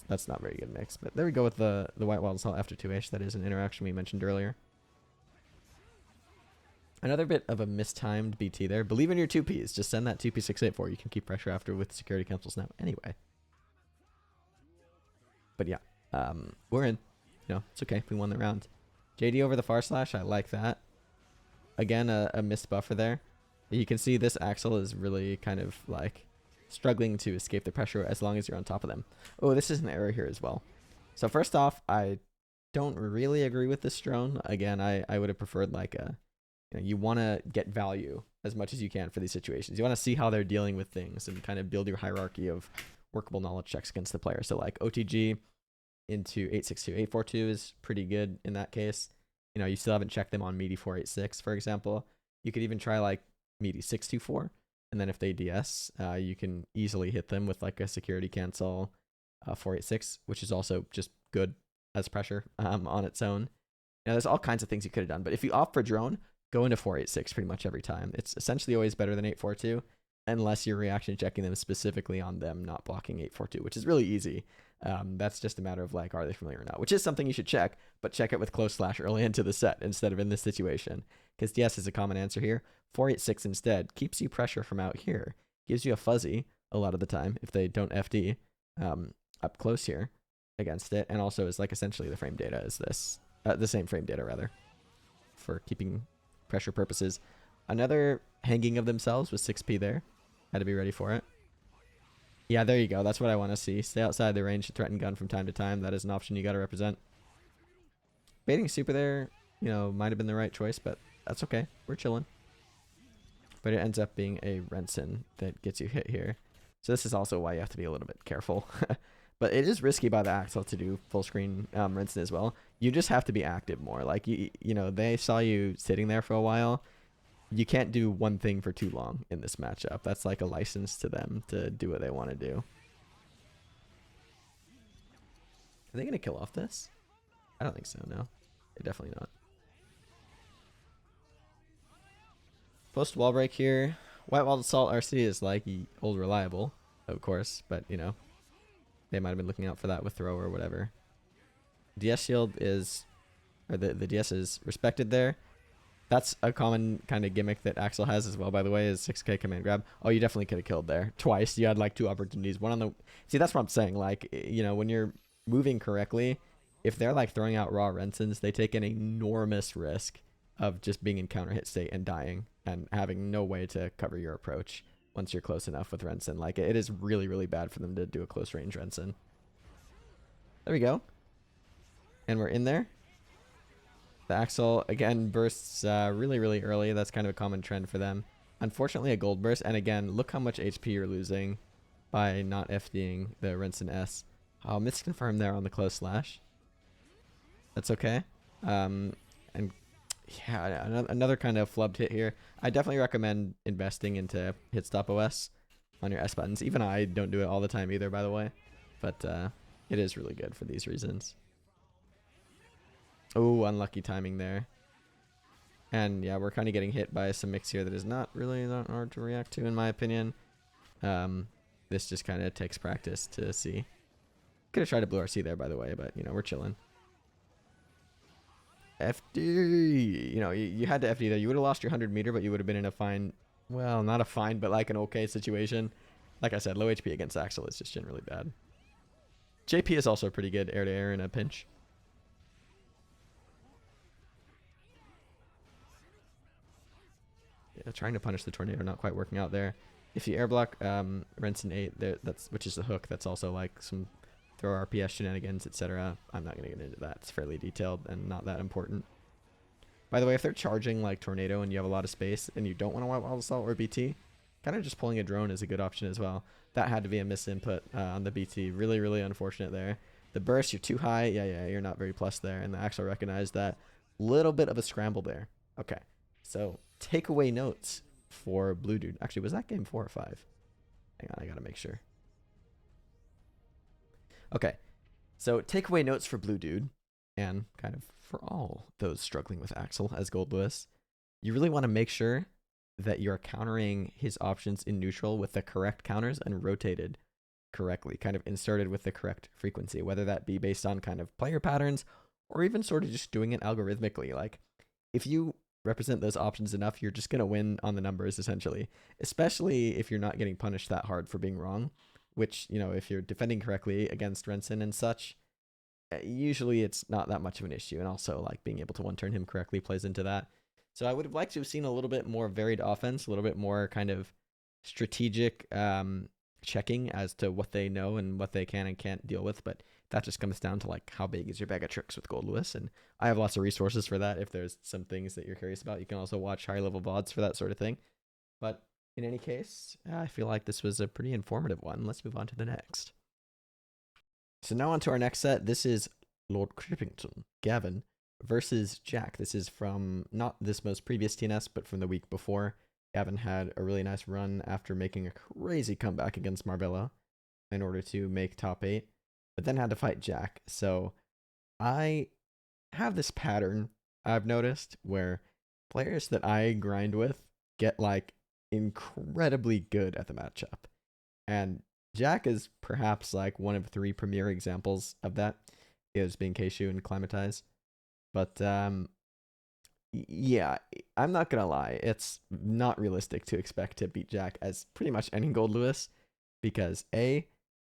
That's not very good mix, but there we go with the white wild assault after 2H. That is an interaction we mentioned earlier. Another bit of a mistimed BT there. Believe in your 2Ps. Just send that 2P684. You can keep pressure after with security cancels now anyway. But yeah, we're in. You know, it's okay. We won the round. JD over the far slash. I like that. Again, a missed buffer there. You can see this Axel is really kind of like struggling to escape the pressure as long as you're on top of them. Oh, this is an error here as well. So first off, I don't really agree with this drone. Again, I would have preferred like a, you want to get value as much as you can for these situations. You want to see how they're dealing with things and kind of build your hierarchy of workable knowledge checks against the player. So like OTG into 862, 842 is pretty good in that case. You know, you still haven't checked them on meaty 486, for example. You could even try like meaty 624. And then if they DS, you can easily hit them with like a security cancel 486, which is also just good as pressure on its own. Now, there's all kinds of things you could have done. But if you opt for drone, go into 486 pretty much every time. It's essentially always better than 842, unless you're reaction checking them specifically on them not blocking 842, which is really easy. That's just a matter of like, are they familiar or not? Which is something you should check, but check it with close slash early into the set instead of in this situation. Because DS is a common answer here. 486 instead keeps you pressure from out here. Gives you a fuzzy a lot of the time if they don't FD up close here against it. And also is like essentially the frame data is this. The same frame data rather for keeping pressure purposes. Another hanging of themselves with 6P there. Had to be ready for it. Yeah, there you go. That's what I want to see. Stay outside the range to threaten gun from time to time. That is an option you got to represent. Baiting super there, you know, might have been the right choice, but that's okay. We're chilling. But it ends up being a Renson that gets you hit here. So this is also why you have to be a little bit careful. But it is risky by the Axel to do full screen Renson as well. You just have to be active more. Like, you know, they saw you sitting there for a while. You can't do one thing for too long in this matchup. That's like a license to them to do what they want to do. Are they going to kill off this? I don't think so, no. They're definitely not. Post wall break here. White Walled Assault RC is like old reliable, of course, but you know, they might have been looking out for that with throw or whatever. DS shield is, or the DS is respected there. That's a common kind of gimmick that Axel has as well, by the way, is 6k command grab. Oh, you definitely could have killed there twice. You had like two opportunities. One on the, see, that's what I'm saying. Like, you know, when you're moving correctly, if they're like throwing out raw Rensons, they take an enormous risk of just being in counter hit state and dying and having no way to cover your approach once you're close enough with Renson. Like, it is really, really bad for them to do a close range Renson. There we go. And we're in there. The Axel, again, bursts really, really early. That's kind of a common trend for them. Unfortunately, a gold burst. And again, look how much HP you're losing by not FDing the Renson S. I'll misconfirm there on the close slash. That's okay. And Yeah, another kind of flubbed hit here. I definitely recommend investing into hit stop OS on your S buttons. Even I don't do it all the time either, by the way, but it is really good for these reasons. Oh, unlucky timing there. And yeah, we're kind of getting hit by some mix here that is not really that hard to react to, in my opinion. This just kind of takes practice to see. Could have tried a blue RC there, by the way, but you know, we're chilling. FD, you know, you had to FD there. You would have lost your 100-meter, but you would have been in a fine, well, not a fine, but like an okay situation. Like I said, low HP against Axel is just generally bad. JP is also pretty good air to air in a pinch. Yeah, trying to punish the tornado, not quite working out there. If you air block Renson 8, there, which is the hook, that's also like some throw RPS shenanigans, etc. I'm not going to get into that. It's fairly detailed and not that important. By the way, if they're charging like Tornado and you have a lot of space and you don't want to wild assault or BT, kind of just pulling a drone is a good option as well. That had to be a misinput on the BT. Really, really unfortunate there. The burst, you're too high. Yeah, you're not very plus there. And the Axel recognized that. Little bit of a scramble there. Okay, so takeaway notes for Blue Dude. Actually, was that game 4 or 5? Hang on, I gotta make sure. Okay, so takeaway notes for Blue Dude, and kind of for all those struggling with Axel as Goldlewis. You really want to make sure that you're countering his options in neutral with the correct counters and rotated correctly, kind of inserted with the correct frequency, whether that be based on kind of player patterns or even sort of just doing it algorithmically. Like, if you represent those options enough, you're just going to win on the numbers, essentially, especially if you're not getting punished that hard for being wrong, which, you know, if you're defending correctly against Renson and such, usually it's not that much of an issue. And also, like, being able to one-turn him correctly plays into that. So I would have liked to have seen a little bit more varied offense, a little bit more kind of strategic checking as to what they know and what they can and can't deal with. But that just comes down to, like, how big is your bag of tricks with Goldlewis. And I have lots of resources for that. If there's some things that you're curious about, you can also watch higher level VODs for that sort of thing. But in any case, I feel like this was a pretty informative one. Let's move on to the next. So now on to our next set. This is Lord Kribington, Gavin, versus Jack. This is from not this most previous TNS, but from the week before. Gavin had a really nice run after making a crazy comeback against Marbella in order to make top 8, but then had to fight Jack. So I have this pattern I've noticed where players that I grind with get like incredibly good at the matchup. And Jack is perhaps like one of 3 premier examples of that, is being kshue and climatize. But yeah, I'm not gonna lie, it's not realistic to expect to beat Jack as pretty much any Goldlewis, because A,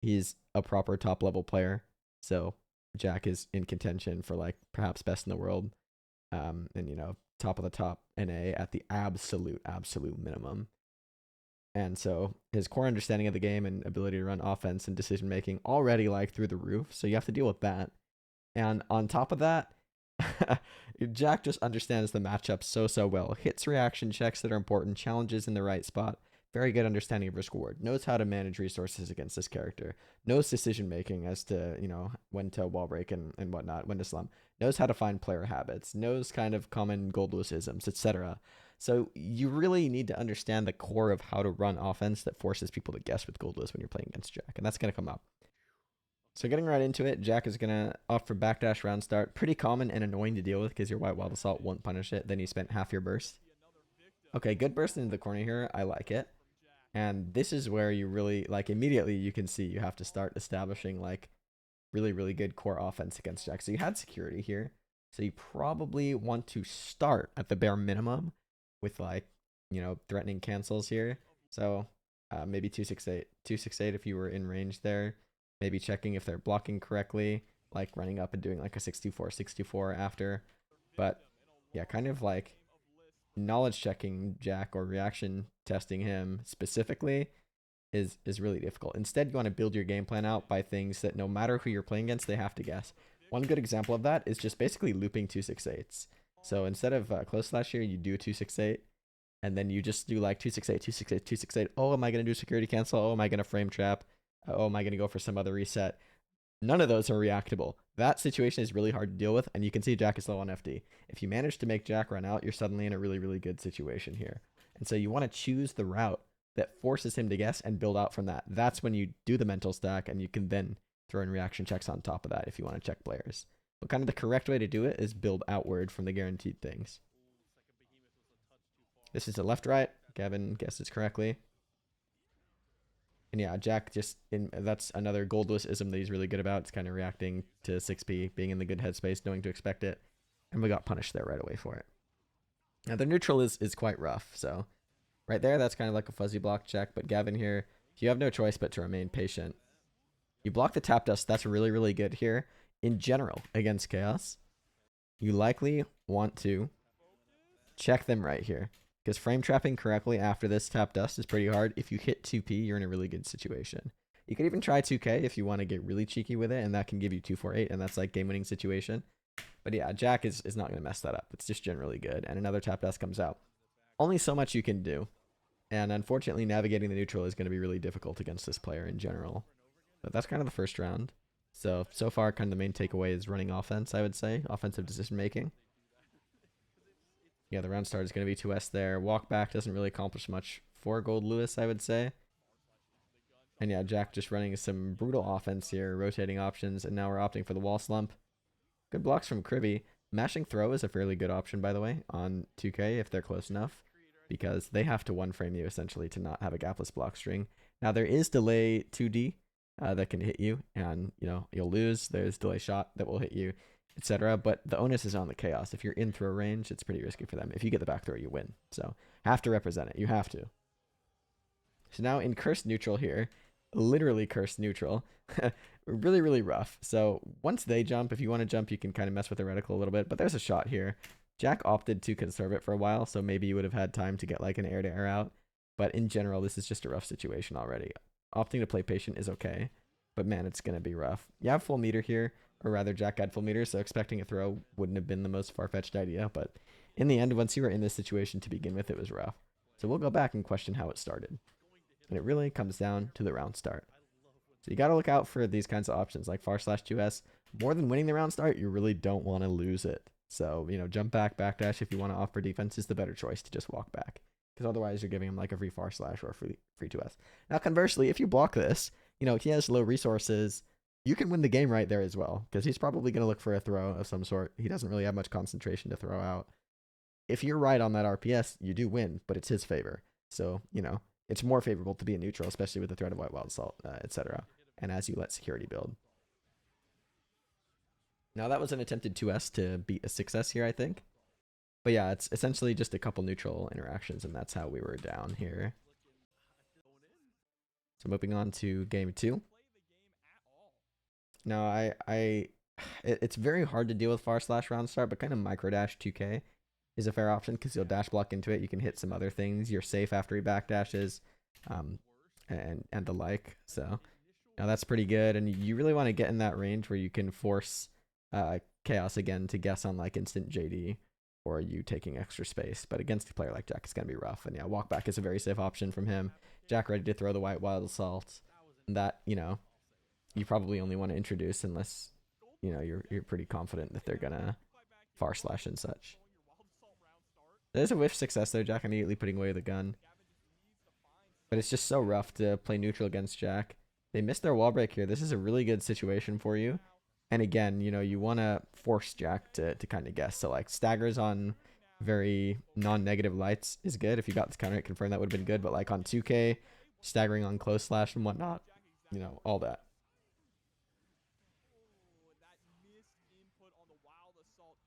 he's a proper top level player, so Jack is in contention for like perhaps best in the world, and you know, top of the top NA at the absolute minimum. And so his core understanding of the game and ability to run offense and decision making already like through the roof, so you have to deal with that. And on top of that, Jack just understands the matchup so well. Hits reaction checks that are important, challenges in the right spot, very good understanding of risk reward, knows how to manage resources against this character, knows decision making as to, you know, when to wall break and whatnot, when to slum, knows how to find player habits, knows kind of common Goldlewisisms, etc. So you really need to understand the core of how to run offense that forces people to guess with Goldlewis when you're playing against Jack, and that's going to come up. So getting right into it, Jack is going to opt for backdash round start. Pretty common and annoying to deal with because your white wild assault won't punish it. Then you spent half your burst. Okay, good burst into the corner here. I like it. And this is where you really, like, immediately you can see you have to start establishing, like, really good core offense against Jack. So you had security here. So you probably want to start at the bare minimum with, like, you know, threatening cancels here. So maybe 268. 268 if you were in range there. Maybe checking if they're blocking correctly, like running up and doing like a 64 after. But yeah, kind of like knowledge checking Jack or reaction testing him specifically is really difficult. Instead, you want to build your game plan out by things that no matter who you're playing against, they have to guess. One good example of that is just basically looping 268s. So instead of close slash here, you do 268, and then you just do like 268, 268, 268. Oh, am I going to do security cancel? Oh, am I going to frame trap? Oh, am I going to go for some other reset? None of those are reactable. That situation is really hard to deal with, and you can see Jack is low on FD. If you manage to make Jack run out, you're suddenly in a really, really good situation here. And so you want to choose the route that forces him to guess and build out from that. That's when you do the mental stack, and you can then throw in reaction checks on top of that if you want to check players. But kind of the correct way to do it is build outward from the guaranteed things. This is a left-right. Gavin guesses correctly. And yeah, Jack that's another Goldlewis-ism that he's really good about. It's kind of reacting to 6p, being in the good headspace, knowing to expect it. And we got punished there right away for it. Now, the neutral is quite rough. So right there, that's kind of like a fuzzy block check. But Gavin here, you have no choice but to remain patient. You block the tap dust. That's really, really good here. In general, against chaos, you likely want to check them right here. Because frame trapping correctly after this tap dust is pretty hard. If you hit 2p, you're in a really good situation. You could even try 2k if you want to get really cheeky with it, and that can give you 248, and that's like game-winning situation. But yeah, Jack is not going to mess that up. It's just generally good, and another tap dust comes out. Only so much you can do, and unfortunately, navigating the neutral is going to be really difficult against this player in general. But that's kind of the first round. So far, kind of the main takeaway is running offense, I would say. Offensive decision-making. Yeah, the round start is going to be 2S there. Walk back doesn't really accomplish much for Goldlewis, I would say. And yeah, Jack just running some brutal offense here, rotating options, and now we're opting for the wall slump. Good blocks from Kribby. Mashing throw is a fairly good option, by the way, on 2K if they're close enough, because they have to one-frame you, essentially, to not have a gapless block string. Now, there is delay 2D that can hit you, and, you know, you'll lose. There's delay shot that will hit you, etc. But the onus is on the chaos. If you're in throw range, it's pretty risky for them. If you get the back throw, you win. So have to represent it. You have to. So now in cursed neutral here, literally cursed neutral, really, really rough. So once they jump, if you want to jump, you can kind of mess with the reticle a little bit. But there's a shot here. Jack opted to conserve it for a while, so maybe you would have had time to get like an air-to-air out. But in general, this is just a rough situation already. Opting to play patient is okay, but man, it's going to be rough. You have full meter here. Or rather, Jack had full meter, so expecting a throw wouldn't have been the most far-fetched idea. But in the end, once you were in this situation to begin with, it was rough. So we'll go back and question how it started. And it really comes down to the round start. So you got to look out for these kinds of options like far/2s. More than winning the round start, you really don't want to lose it. So, you know, jump back, backdash if you want to offer defense is the better choice to just walk back. Because otherwise, you're giving him like a free far/ or a free 2s. Now, conversely, if you block this, you know, he has low resources. You can win the game right there as well, because he's probably going to look for a throw of some sort. He doesn't really have much concentration to throw out. If you're right on that RPS, you do win, but it's his favor. So, you know, it's more favorable to be a neutral, especially with the threat of white wild salt, etc. And as you let security build. Now, that was an attempted 2S to beat a 6S here, I think. But yeah, it's essentially just a couple neutral interactions, and that's how we were down here. So moving on to game 2. Now, it's very hard to deal with far/round start, but kind of micro dash 2K is a fair option because you'll dash block into it. You can hit some other things. You're safe after he backdashes, and the like. So now that's pretty good, and you really want to get in that range where you can force chaos again to guess on like instant JD or you taking extra space. But against a player like Jack, it's gonna be rough. And yeah, walk back is a very safe option from him. Jack ready to throw the white wild assault. And that, you know, you probably only want to introduce unless, you know, you're pretty confident that they're gonna far slash and such. There's a whiff success there, Jack immediately putting away the gun. But it's just so rough to play neutral against Jack. They missed their wall break here. This is a really good situation for you. And again, you know, you want to force Jack to kind of guess. So like staggers on very non-negative lights is good. If you got this counter hit confirmed, that would have been good. But like on 2K, staggering on close slash and whatnot, you know, all that.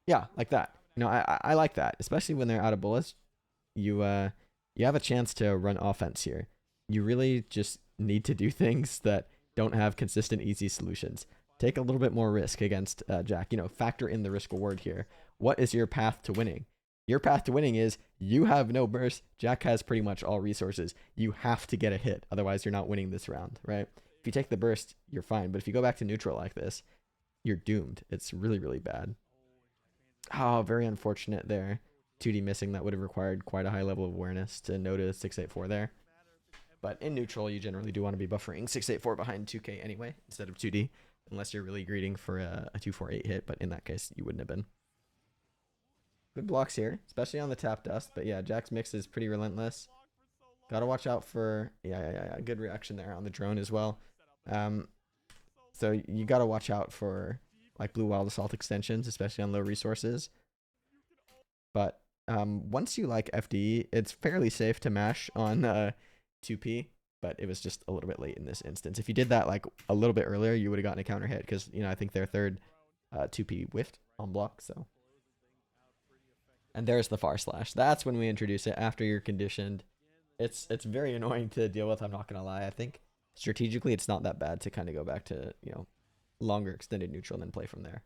Yeah, like that. You know, I like that, especially when they're out of bullets. You have a chance to run offense here. You really just need to do things that don't have consistent, easy solutions. Take a little bit more risk against Jack. You know, factor in the risk reward here. What is your path to winning? Your path to winning is you have no burst. Jack has pretty much all resources. You have to get a hit. Otherwise, you're not winning this round, right? If you take the burst, you're fine. But if you go back to neutral like this, you're doomed. It's really, really bad. Oh, very unfortunate there. 2D missing. That would have required quite a high level of awareness to notice 684 there. But in neutral, you generally do want to be buffering 684 behind 2K anyway, instead of 2D. unless you're really greeting for a 2-4-8 hit, but in that case, you wouldn't have been. Good blocks here, especially on the tap dust, but yeah, Jack's mix is pretty relentless. Gotta watch out for, yeah, good reaction there on the drone as well. So you gotta watch out for like blue wild assault extensions, especially on low resources. But once you like FD, it's fairly safe to mash on 2P, but it was just a little bit late in this instance. If you did that like a little bit earlier, you would have gotten a counter hit because, you know, I think their third 2P whiffed on block, so. And there's the far slash. That's when we introduce it after you're conditioned. It's very annoying to deal with, I'm not going to lie. I think strategically it's not that bad to kind of go back to, you know, longer extended neutral and then play from there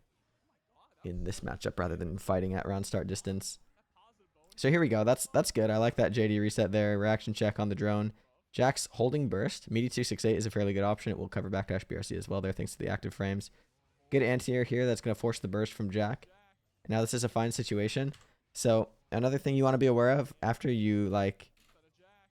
in this matchup rather than fighting at round start distance. So here we go. That's good. I like that JD reset there. Reaction check on the drone. Jack's holding burst. Meaty 268 is a fairly good option. It will cover backdash BRC as well there thanks to the active frames. Good anti-air here. That's going to force the burst from Jack. Now this is a fine situation. So another thing you want to be aware of after you like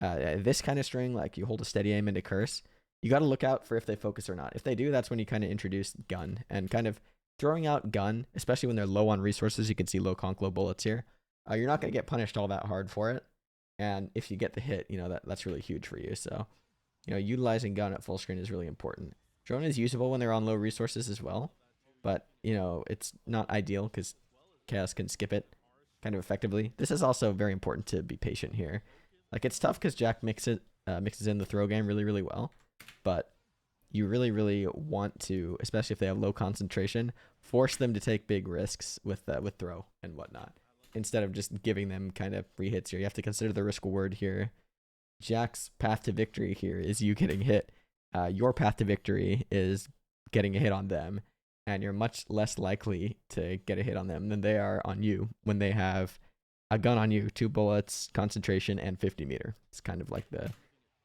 this kind of string, like you hold a steady aim into curse, you got to look out for if they focus or not. If they do, that's when you kind of introduce gun and kind of throwing out gun, especially when they're low on resources. You can see low conk, low bullets here. You're not going to get punished all that hard for it. And if you get the hit, you know, that's really huge for you. So, you know, utilizing gun at full screen is really important. Drone is usable when they're on low resources as well. But, you know, it's not ideal because Chaos can skip it kind of effectively. This is also very important to be patient here. Like, it's tough because Jack mixes in the throw game really, really well. But you really, really want to, especially if they have low concentration, force them to take big risks with throw and whatnot, instead of just giving them kind of free hits here. You have to consider the risk reward here. Jack's path to victory here is you getting hit. Your path to victory is getting a hit on them, and you're much less likely to get a hit on them than they are on you when they have a gun on you, 2 bullets, concentration, and 50 meter. It's kind of like the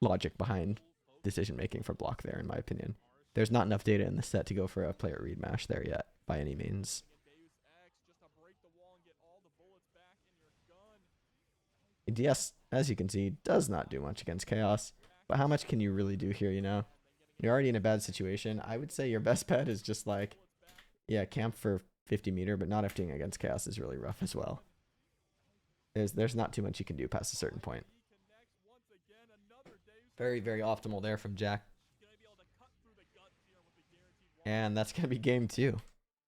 logic behind decision making for block there, in my opinion. There's not enough data in the set to go for a player read mash there yet, by any means. DS, as you can see, does not do much against Chaos, but how much can you really do here, you know? You're already in a bad situation. I would say your best bet is just like, yeah, camp for 50 meter, but not FDing against Chaos is really rough as well. There's not too much you can do past a certain point. Very, very optimal there from Jack. And that's going to be game 2.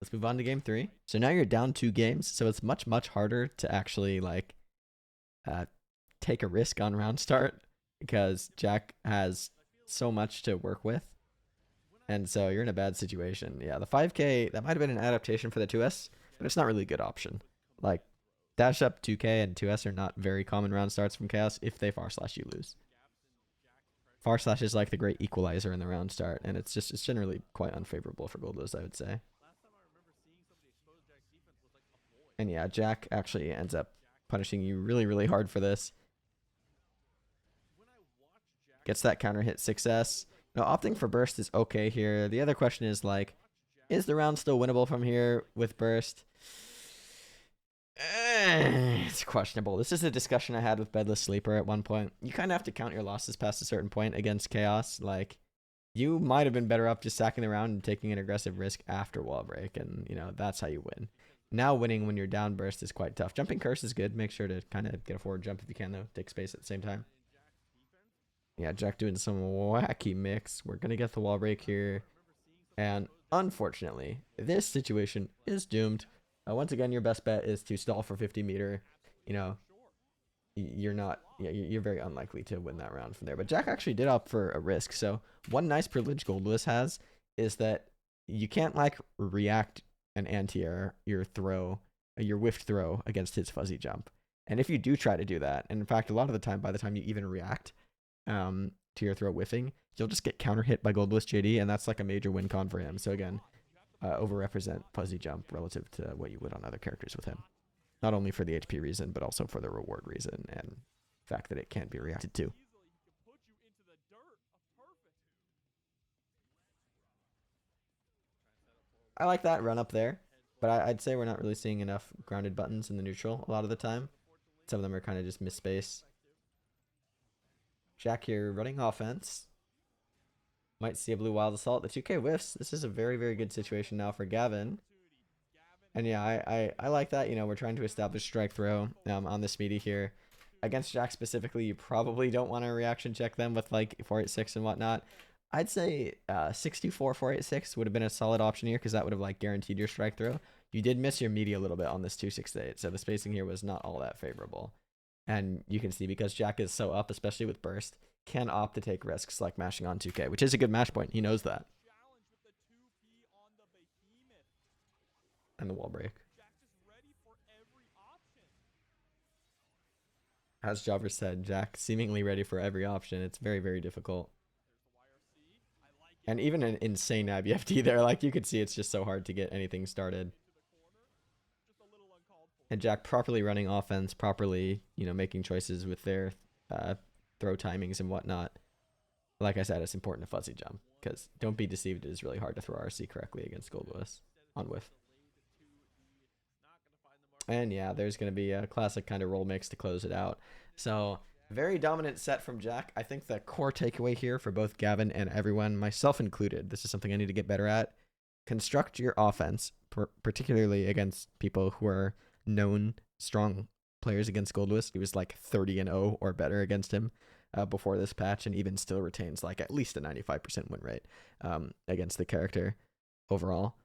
Let's move on to game 3. So now you're down 2 games, so it's much, much harder to actually, like, take a risk on round start because Jack has so much to work with. And so you're in a bad situation. Yeah, the 5K, that might have been an adaptation for the 2S, but it's not really a good option. Like, dash up 2K and 2S are not very common round starts from Chaos. If they far slash, you lose. Far slash is like the great equalizer in the round start, and it's generally quite unfavorable for Goldlewis, I would say. And yeah, Jack actually ends up punishing you really, really hard for this. Gets that counter hit 6S. Now, opting for burst is okay here. The other question is, like, is the round still winnable from here with burst? It's questionable. This is a discussion I had with Bedless Sleeper at one point. You kind of have to count your losses past a certain point against Chaos. Like, you might have been better off just sacking the round and taking an aggressive risk after wall break, and, you know, that's how you win. Now winning when you're down burst is quite tough. Jumping curse is good. Make sure to kind of get a forward jump if you can, though. Take space at the same time. Yeah, Jack doing some wacky mix. We're going to get the wall break here. And unfortunately, this situation is doomed. Once again, your best bet is to stall for 50 meter. You know, you're very unlikely to win that round from there. But Jack actually did opt for a risk. So one nice privilege Goldlewis has is that you can't like react an anti-air, your whiffed throw against his fuzzy jump. And if you do try to do that, and in fact, a lot of the time, by the time you even react to your throw whiffing, you'll just get counter hit by Goldlewis JD, and that's like a major win con for him. So again, overrepresent fuzzy jump relative to what you would on other characters with him. Not only for the HP reason, but also for the reward reason and the fact that it can't be reacted to. I like that run up there, but I'd say we're not really seeing enough grounded buttons in the neutral a lot of the time. Some of them are kind of just misspace. Jack here running offense. Might see a blue wild assault. The 2K whiffs. This is a very, very good situation now for Gavin. And yeah, I like that. You know, we're trying to establish strike throw on this meaty here. Against Jack specifically, you probably don't want to reaction check them with like 486 and whatnot. I'd say 64 486 would have been a solid option here because that would have like guaranteed your strike throw. You did miss your meaty a little bit on this 268, so the spacing here was not all that favorable. And you can see because Jack is so up, especially with burst, can opt to take risks like mashing on 2K, which is a good match point. He knows that. And the wall break. As Jobber said, Jack seemingly ready for every option. It's very, very difficult. And even an insane IBFT there, like you could see it's just so hard to get anything started. And Jack properly running offense, properly, you know, making choices with their throw timings and whatnot. Like I said, it's important to fuzzy jump because don't be deceived. It is really hard to throw RC correctly against Goldlewis on whiff. And yeah, there's going to be a classic kind of roll mix to close it out. So very dominant set from Jack. I think the core takeaway here for both Gavin and everyone, myself included, this is something I need to get better at. Construct your offense, particularly against people who are known strong players against Goldlewis. He was like 30-0 or better against him before this patch, and even still retains like at least a 95% win rate against the character overall.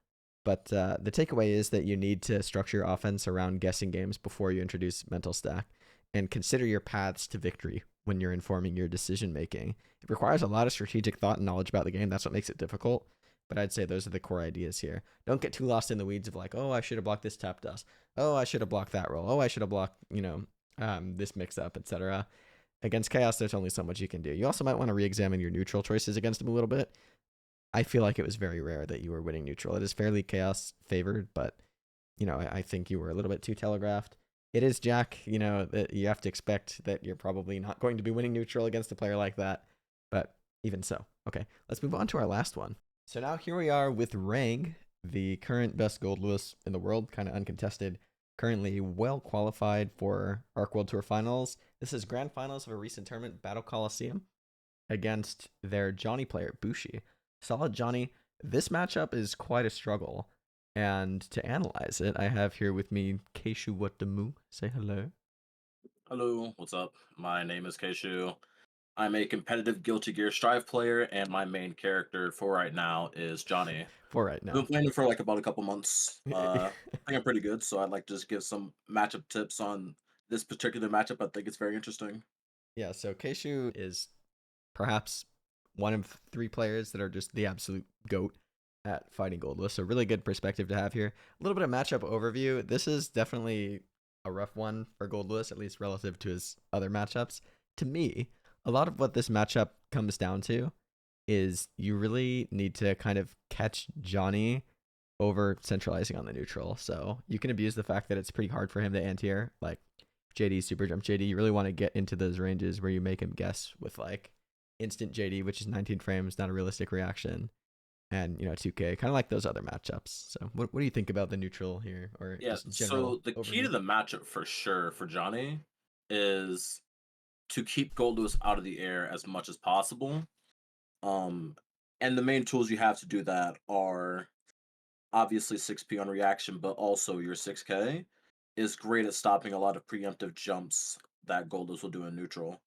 But the takeaway is that you need to structure your offense around guessing games before you introduce mental stack, and consider your paths to victory when you're informing your decision making. It requires a lot of strategic thought and knowledge about the game. That's what makes it difficult. But I'd say those are the core ideas here. Don't get too lost in the weeds of like, oh, I should have blocked this tap dust. Oh, I should have blocked that roll. Oh, I should have blocked, you know, this mix up, etc. Against Chaos, there's only so much you can do. You also might want to re-examine your neutral choices against him a little bit. I feel like it was very rare that you were winning neutral. It is fairly Chaos favored, but, you know, I think you were a little bit too telegraphed. It is Jack, you know, that you have to expect that you're probably not going to be winning neutral against a player like that. But even so. Okay, let's move on to our last one. So now here we are with Rang, the current best Goldlewis in the world, kind of uncontested, currently well qualified for Arc World Tour Finals. This is Grand Finals of a recent tournament, Battle Coliseum, against their Johnny player, Booshy. Solid Johnny. This matchup is quite a struggle. And to analyze it, I have here with me kshue what the moo. Say hello. Hello, what's up? My name is kshue. I'm a competitive Guilty Gear Strive player, and my main character for right now is Johnny. For right I've been now. playing it for like about a couple months. I think I'm pretty good, so I'd like to just give some matchup tips on this particular matchup. I think it's very interesting. Yeah, so kshue is perhaps one of three players that are just the absolute GOAT at fighting Goldlewis. So really good perspective to have here. A little bit of matchup overview. This is definitely a rough one for Goldlewis, at least relative to his other matchups. To me, a lot of what this matchup comes down to is you really need to kind of catch Johnny over centralizing on the neutral. So you can abuse the fact that it's pretty hard for him to anti-air, like JD super jump JD. You really want to get into those ranges where you make him guess with like instant JD, which is 19 frames, not a realistic reaction, and you know 2K, kind of like those other matchups. So what do you think about the neutral here, or Yeah, just general so the key to overview? the matchup for sure for Johnny is to keep Goldlewis out of the air as much as possible. Um, and the main tools you have to do that are obviously 6P on reaction, but also your 6K is great at stopping a lot of preemptive jumps that Goldless will do in neutral.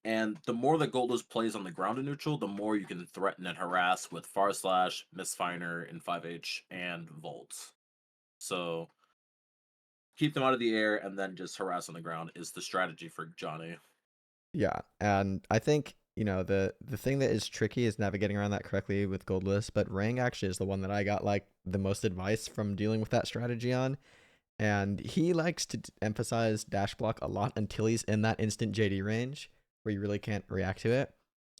And the more that Goldless plays on the ground in neutral, the more you can threaten and harass with Far Slash, Misfiner in 5H, and Volt. So keep them out of the air and then just harass on the ground is the strategy for Johnny. Yeah, and I think you know the thing that is tricky is navigating around that correctly with Goldless, but Rang actually is the one that I got like the most advice from dealing with that strategy on. And he likes to emphasize dash block a lot until he's in that instant JD range where you really can't react to it.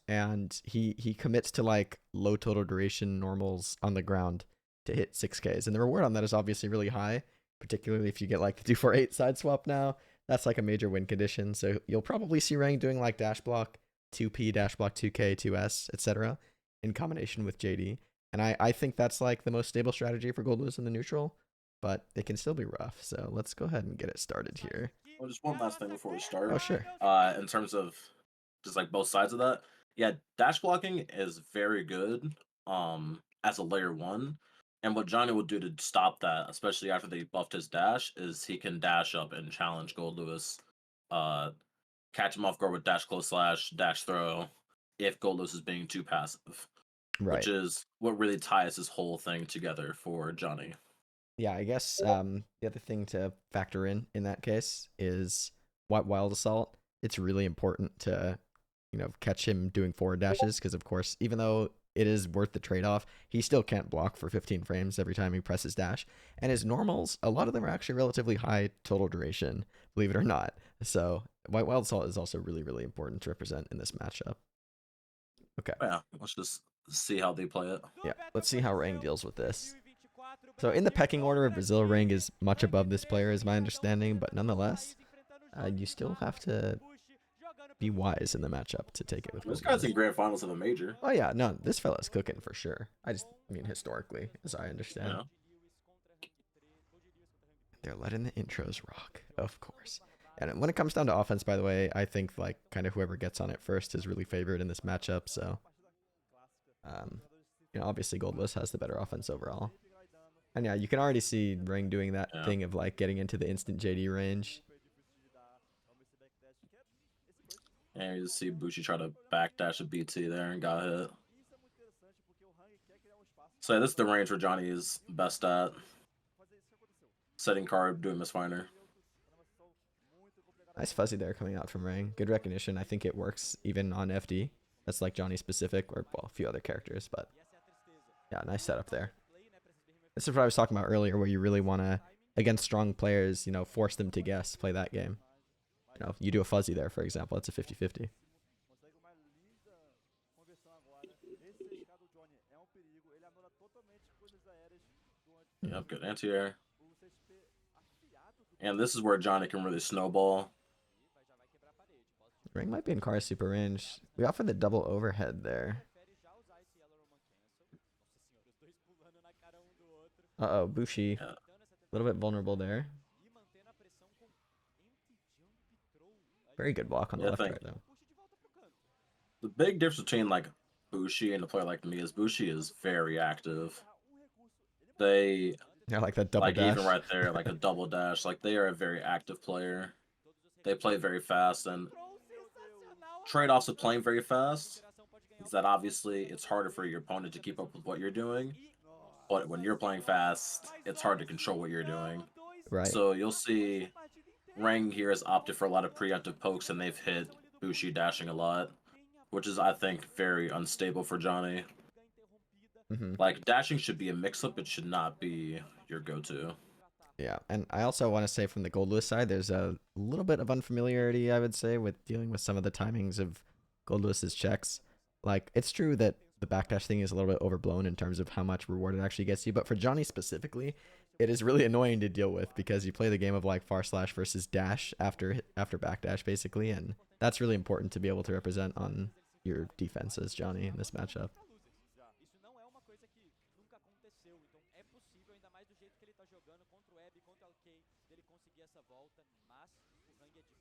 And he commits to like low total duration normals on the ground to hit 6Ks. And the reward on that is obviously really high, particularly if you get like the 248 side swap now. That's like a major win condition. So you'll probably see Rang doing like dash block, 2P, dash block 2K, 2S, etc. in combination with JD. And I think that's like the most stable strategy for Goldlewis in the neutral, but it can still be rough. So let's go ahead and get it started here. Well, just one last thing before we Oh, start. sure. In terms of just like both sides of that, Yeah, dash blocking is very good as a layer 1, and what Johnny will do to stop that, especially after they buffed his dash, is he can dash up and challenge Goldlewis, uh, catch him off guard with dash close slash, dash throw, if Goldlewis is being too passive, which Right. is what really ties this whole thing together for Johnny. Yeah, I guess the other thing to factor in that case is wild assault. It's really important to catch him doing forward dashes because of course even though it is worth the trade-off, he still can't block for 15 frames every time he presses dash. And his normals, a lot of them are actually relatively high total duration, believe it or not. So wild assault is also really important to represent in this matchup. Okay. Yeah, let's just see how they play it. Yeah, let's see how Rang deals with this. So in the pecking order of Brazil, Rang is much above this player, is my understanding, but nonetheless, you still have to be wise in the matchup to take it with This guy's Goldlewis. in grand finals of a major. Oh yeah, no, this fella's cooking for sure. I mean historically, as I understand. Yeah. They're letting the intros rock, of course. And when it comes down to offense, by the way, I think like kind of whoever gets on it first is really favored in this matchup. So, obviously Goldlewis has the better offense overall. And yeah, you can already see Ring doing that Yeah. thing of like getting into the instant JD range. And you see Booshy try to backdash a BT there and got hit. So yeah, this is the range where Johnny is best at. Setting card, doing misfinder. Nice fuzzy there coming out from Ring. Good recognition. I think it works even on FD. That's like Johnny specific, or well, a few other characters, but yeah, nice setup there. This is what I was talking about earlier, where you really want to, against strong players, force them to guess, play that game. You do a fuzzy there, for example, it's a 50-50. Yep, good anti-air. And this is where Johnny can really snowball. Ring might be in car super range. We offer the double overhead there. Uh-oh, Booshy. Yeah. A little bit vulnerable there. Very good block on the left right, though. The big difference between like Bushi and a player like me is Bushi is very active. They Yeah, like that double like dash. even right there, like a double dash. Like they are a very active player. They play very fast, and trade-offs of playing very fast is that obviously it's harder for your opponent to keep up with what you're doing. But when you're playing fast, it's hard to control what you're doing. Right. So you'll see Rang here has opted for a lot of preemptive pokes, and they've hit Bushi dashing a lot, which is, I think, very unstable for Johnny. Like, dashing should be a mix-up, it should not be your go-to. Yeah, and I also want to say from the Goldlewis side, there's a little bit of unfamiliarity, I would say, with dealing with some of the timings of Goldlewis's checks. Like, it's true that the backdash thing is a little bit overblown in terms of how much reward it actually gets you, but for Johnny specifically, it is really annoying to deal with because you play the game of like far slash versus dash after backdash basically, and that's really important to be able to represent on your defenses, Johnny, in this matchup.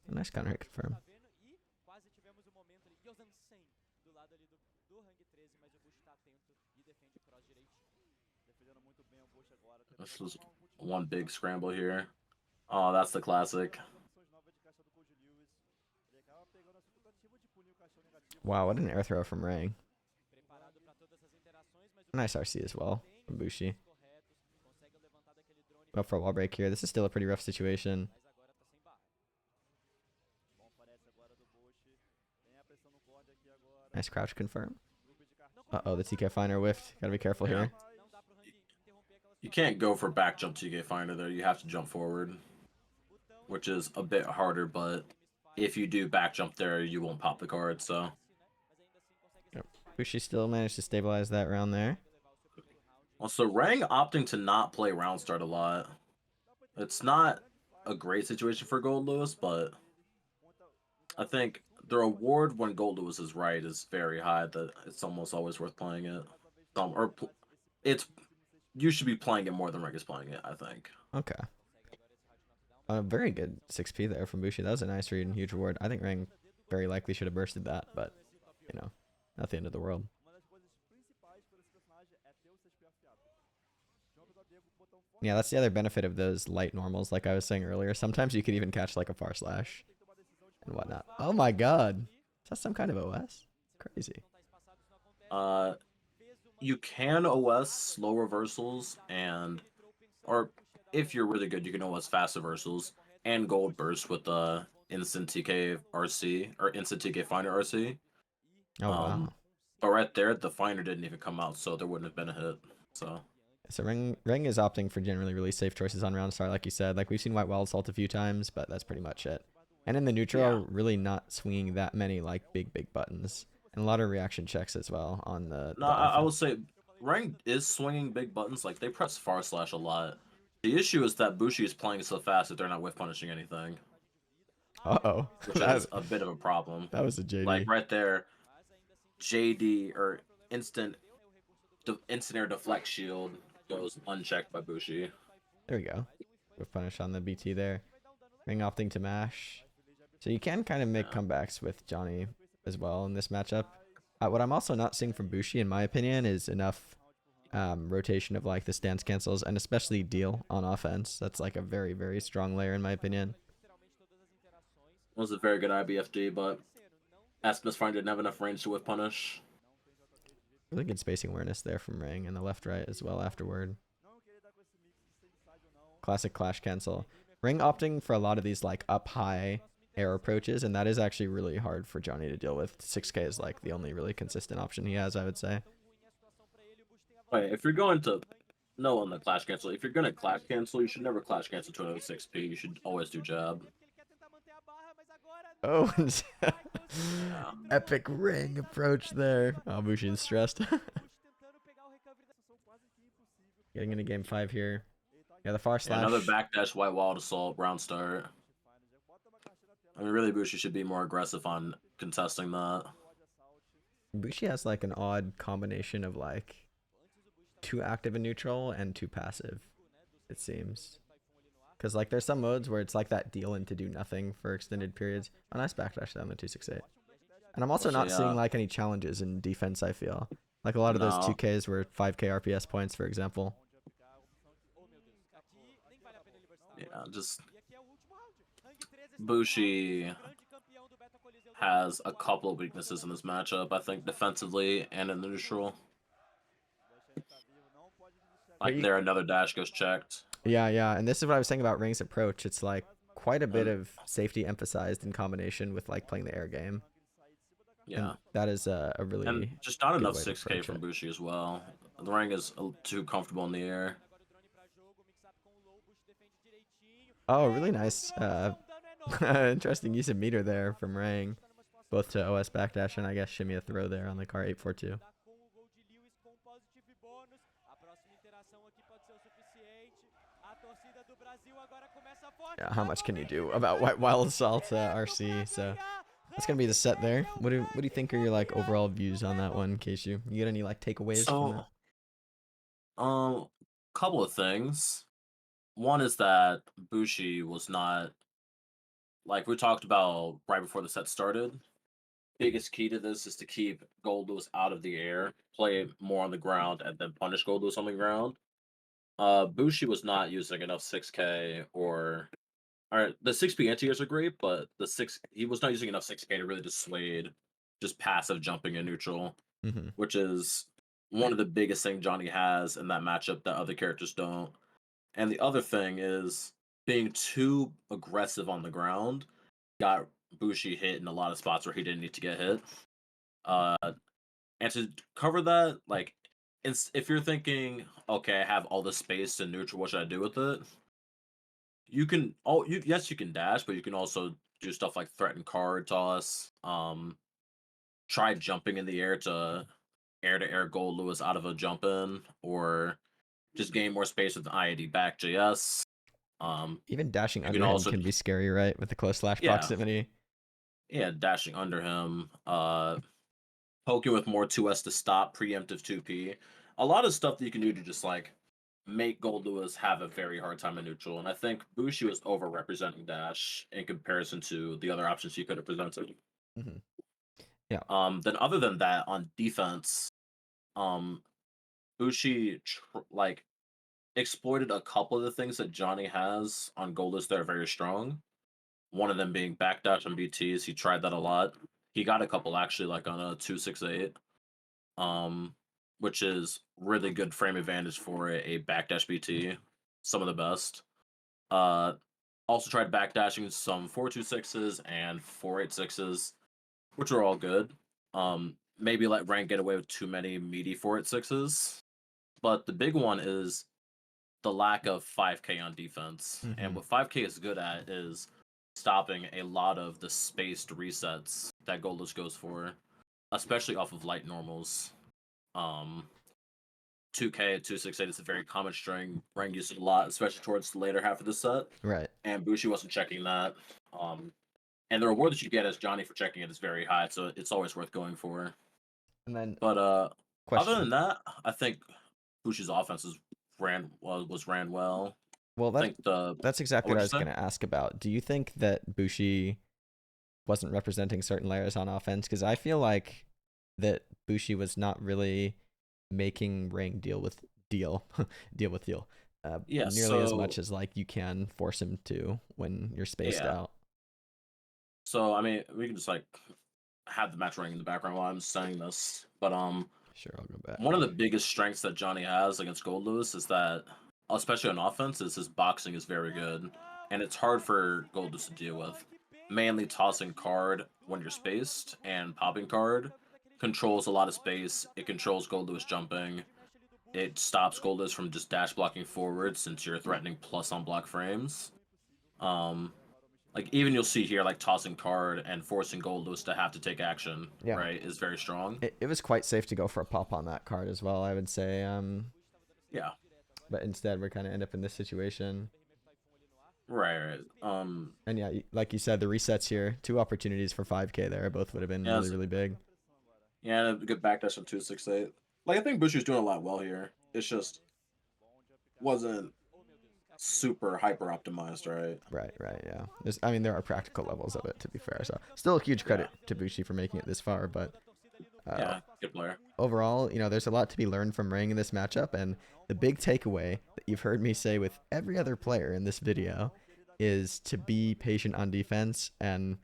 A nice counter hit confirm. This was one big scramble here. Oh, that's the classic. Wow, what an air throw from Rang. Nice RC as well from Booshy. Up for a wall break here. This is still a pretty rough situation. Nice crouch confirm. Uh-oh, the TK Finder whiffed. Gotta be careful here. You can't go for back jump TK Finder there. You have to jump forward, which is a bit harder, but if you do back jump there, you won't pop the card, so. Yep. Booshy still managed to stabilize that round there. Also, Rang opting to not play round start a lot. It's not a great situation for Goldlewis, but I think the reward when Goldlewis is right is very high. That it's almost always worth playing it. It's you should be playing it more than Rang is playing it, I think. Okay. Very good 6P there from Booshy. That was a nice read and huge reward. I think Rang very likely should have bursted that, but, Not the end of the world. Yeah, that's the other benefit of those light normals, like I was saying earlier. Sometimes you could even catch like a far slash and whatnot. Oh my god. Is that some kind of OS? Crazy. You can OS slow reversals or if you're really good, you can OS fast reversals and gold burst with the instant TK RC or instant TK finder RC. Oh wow. But right there, the finder didn't even come out, so there wouldn't have been a hit. So Ring is opting for generally really safe choices on round start, like you said. Like we've seen White Wild Salt a few times, but that's pretty much it. And in the neutral, really not swinging that many like big buttons, and a lot of reaction checks as well on the I will offense. say Rank is swinging big buttons. Like they press far slash a lot. The issue is that Booshy is playing so fast that they're not whiff punishing anything, Uh-oh. which is a bit of a problem. That was a Like JD. right there, JD or instant air deflect shield goes unchecked by Booshy. There we go. With punish on the BT there. Ring opting to mash. So you can kind of make comebacks with Johnny as well in this matchup. What I'm also not seeing from Bushi, in my opinion, is enough rotation of like the stance cancels and especially deal on offense. That's like a very strong layer in my opinion. It was a very good IBFD, but Asmus Finder didn't have enough range to whiff punish. Really good spacing awareness there from Ring and the left right as well afterward. Classic clash cancel. Ring opting for a lot of these like up high air approaches, and that is actually really hard for Johnny to deal with. 6K is like the only really consistent option he has, I would say. Wait, if you're going to on the clash cancel, if you're gonna clash cancel, you should never clash cancel to another 6P. You should always do jab. Oh, Yeah. epic Ring approach there. Oh, Bushi's stressed. Getting into game 5 here. Yeah, the far slash. Another backdash white wild assault round start. I mean, really, Bushi should be more aggressive on contesting that. Bushi has like an odd combination of like too active and neutral and too passive, it seems. Because like there's some modes where it's like that deal into do nothing for extended periods. A nice backdash down the 268. And I'm also not seeing like any challenges in defense, I feel. Like a lot of those 2Ks were 5K RPS points, for example. Yeah, just Bushi has a couple of weaknesses in this matchup, I think, defensively and in the neutral. Like there, another dash goes checked. Yeah, and this is what I was saying about Ring's approach. It's like quite a bit of safety emphasized in combination with like playing the air game. Yeah, and that is a really and just not enough 6K from Bushi as well. The Ring is too comfortable in the air. Oh, really nice. Interesting use of meter there from Rang, both to OS backdash and I guess shimmy a throw there on the car 842. Yeah, how much can you do about White Wild Salt RC? So that's gonna be the set there. What do you think are your like overall views on that one, kshue? You get any like takeaways from that? Couple of things. One is that Bushi was not, like we talked about right before the set started. Biggest key to this is to keep Goldlewis out of the air, play more on the ground, and then punish Goldlewis on the ground. Bushi was not using enough 6K or the 6P anti-airs are great, but he was not using enough 6K to really dissuade just passive jumping in neutral, which is one of the biggest thing Johnny has in that matchup that other characters don't. And the other thing is being too aggressive on the ground got Bushi hit in a lot of spots where he didn't need to get hit. And to cover that, like, if you're thinking, okay, I have all this space in neutral, what should I do with it? You can, yes, you can dash, but you can also do stuff like threaten card toss. Try jumping in the air to air Goldlewis out of a jump in, or just gain more space with the IAD back JS. Even dashing under him can be scary, right? With the close slash proximity. Yeah, dashing under him. Poking with more 2S to stop, preemptive 2P. A lot of stuff that you can do to just like make Goldlewis have a very hard time in neutral. And I think Bushi was overrepresenting dash in comparison to the other options he could have presented. Yeah. Then other than that, on defense, um, Bushi like exploited a couple of the things that Johnny has on Goldless that are very strong. One of them being backdash on BTs. He tried that a lot. He got a couple actually, like on a 268, um, which is really good frame advantage for a backdash BT. Some of the best. Uh, Also tried backdashing some 426s and 486s, which are all good. Maybe let rank get away with too many meaty 486s. But the big one is the lack of 5K on defense. And Mm-hmm. what 5K is good at is stopping a lot of the spaced resets that Goldless goes for, especially off of light normals. Um, 2K 268 is a very common string. Rang used it a lot, especially towards the later half of the set. Right. And Bushi wasn't checking that. Um, and the reward that you get as Johnny for checking it is very high, so it's always worth going for. And then But other than question. that, I think Bushi's offense ran well. Well, I think the that's exactly what what'd I you was say? going to ask about. Do you think that Bushi wasn't representing certain layers on offense? Because I feel like that Bushi was not really making Ring deal deal with deal Yeah, nearly as much so as like you can force him to when you're spaced yeah. out. So I mean we can just like have the match running in the background while I'm saying this. But Sure, I'll go back. one of the biggest strengths that Johnny has against Goldlewis is that, especially on offense, is his boxing is very good, and it's hard for Goldlewis to deal with. Mainly tossing card when you're spaced, and popping card controls a lot of space. It controls Goldlewis jumping. It stops Goldlewis from just dash blocking forward since you're threatening plus on block frames. Um, like even you'll see here, like tossing card and forcing Goldlewis to have to take action, Yeah, right, is very strong. it was quite safe to go for a pop on that card as well, I would say. Yeah, But instead we kind of end up in this situation. right. And yeah, like you said, the resets here, two opportunities for 5K there, both would have been Yeah, really, really big. yeah, a good backdash on 268. Like I think Bushi's doing a lot well here. It's just wasn't super hyper optimized, right? Right, right, yeah. I mean, there are practical levels of it, to be fair. So, still a huge Yeah, credit to Bushi for making it this far. But uh, yeah, good player. overall, there's a lot to be learned from Ring in this matchup. And the big takeaway that you've heard me say with every other player in this video is to be patient on defense. And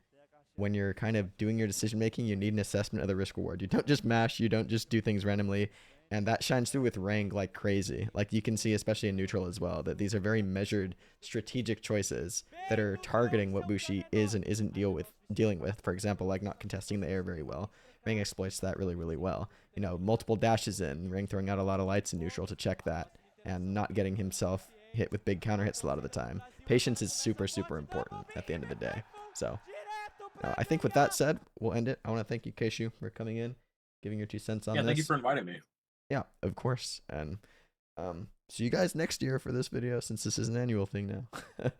when you're kind of doing your decision making, you need an assessment of the risk reward. You don't just mash, you don't just do things randomly. And that shines through with Rang like crazy. Like you can see, especially in neutral as well, that these are very measured, strategic choices that are targeting what Bushi is and isn't dealing with. For example, like not contesting the air very well. Rang exploits that really, really well. Multiple dashes in, Rang throwing out a lot of lights in neutral to check that, and not getting himself hit with big counter hits a lot of the time. Patience is super, super important at the end of the day. So I think with that said, we'll end it. I want to thank you, Kshue, for coming in, giving your 2 cents on Yeah, thank you this. for inviting me. Yeah, of course. And see you guys next year for this video since this is an annual thing now.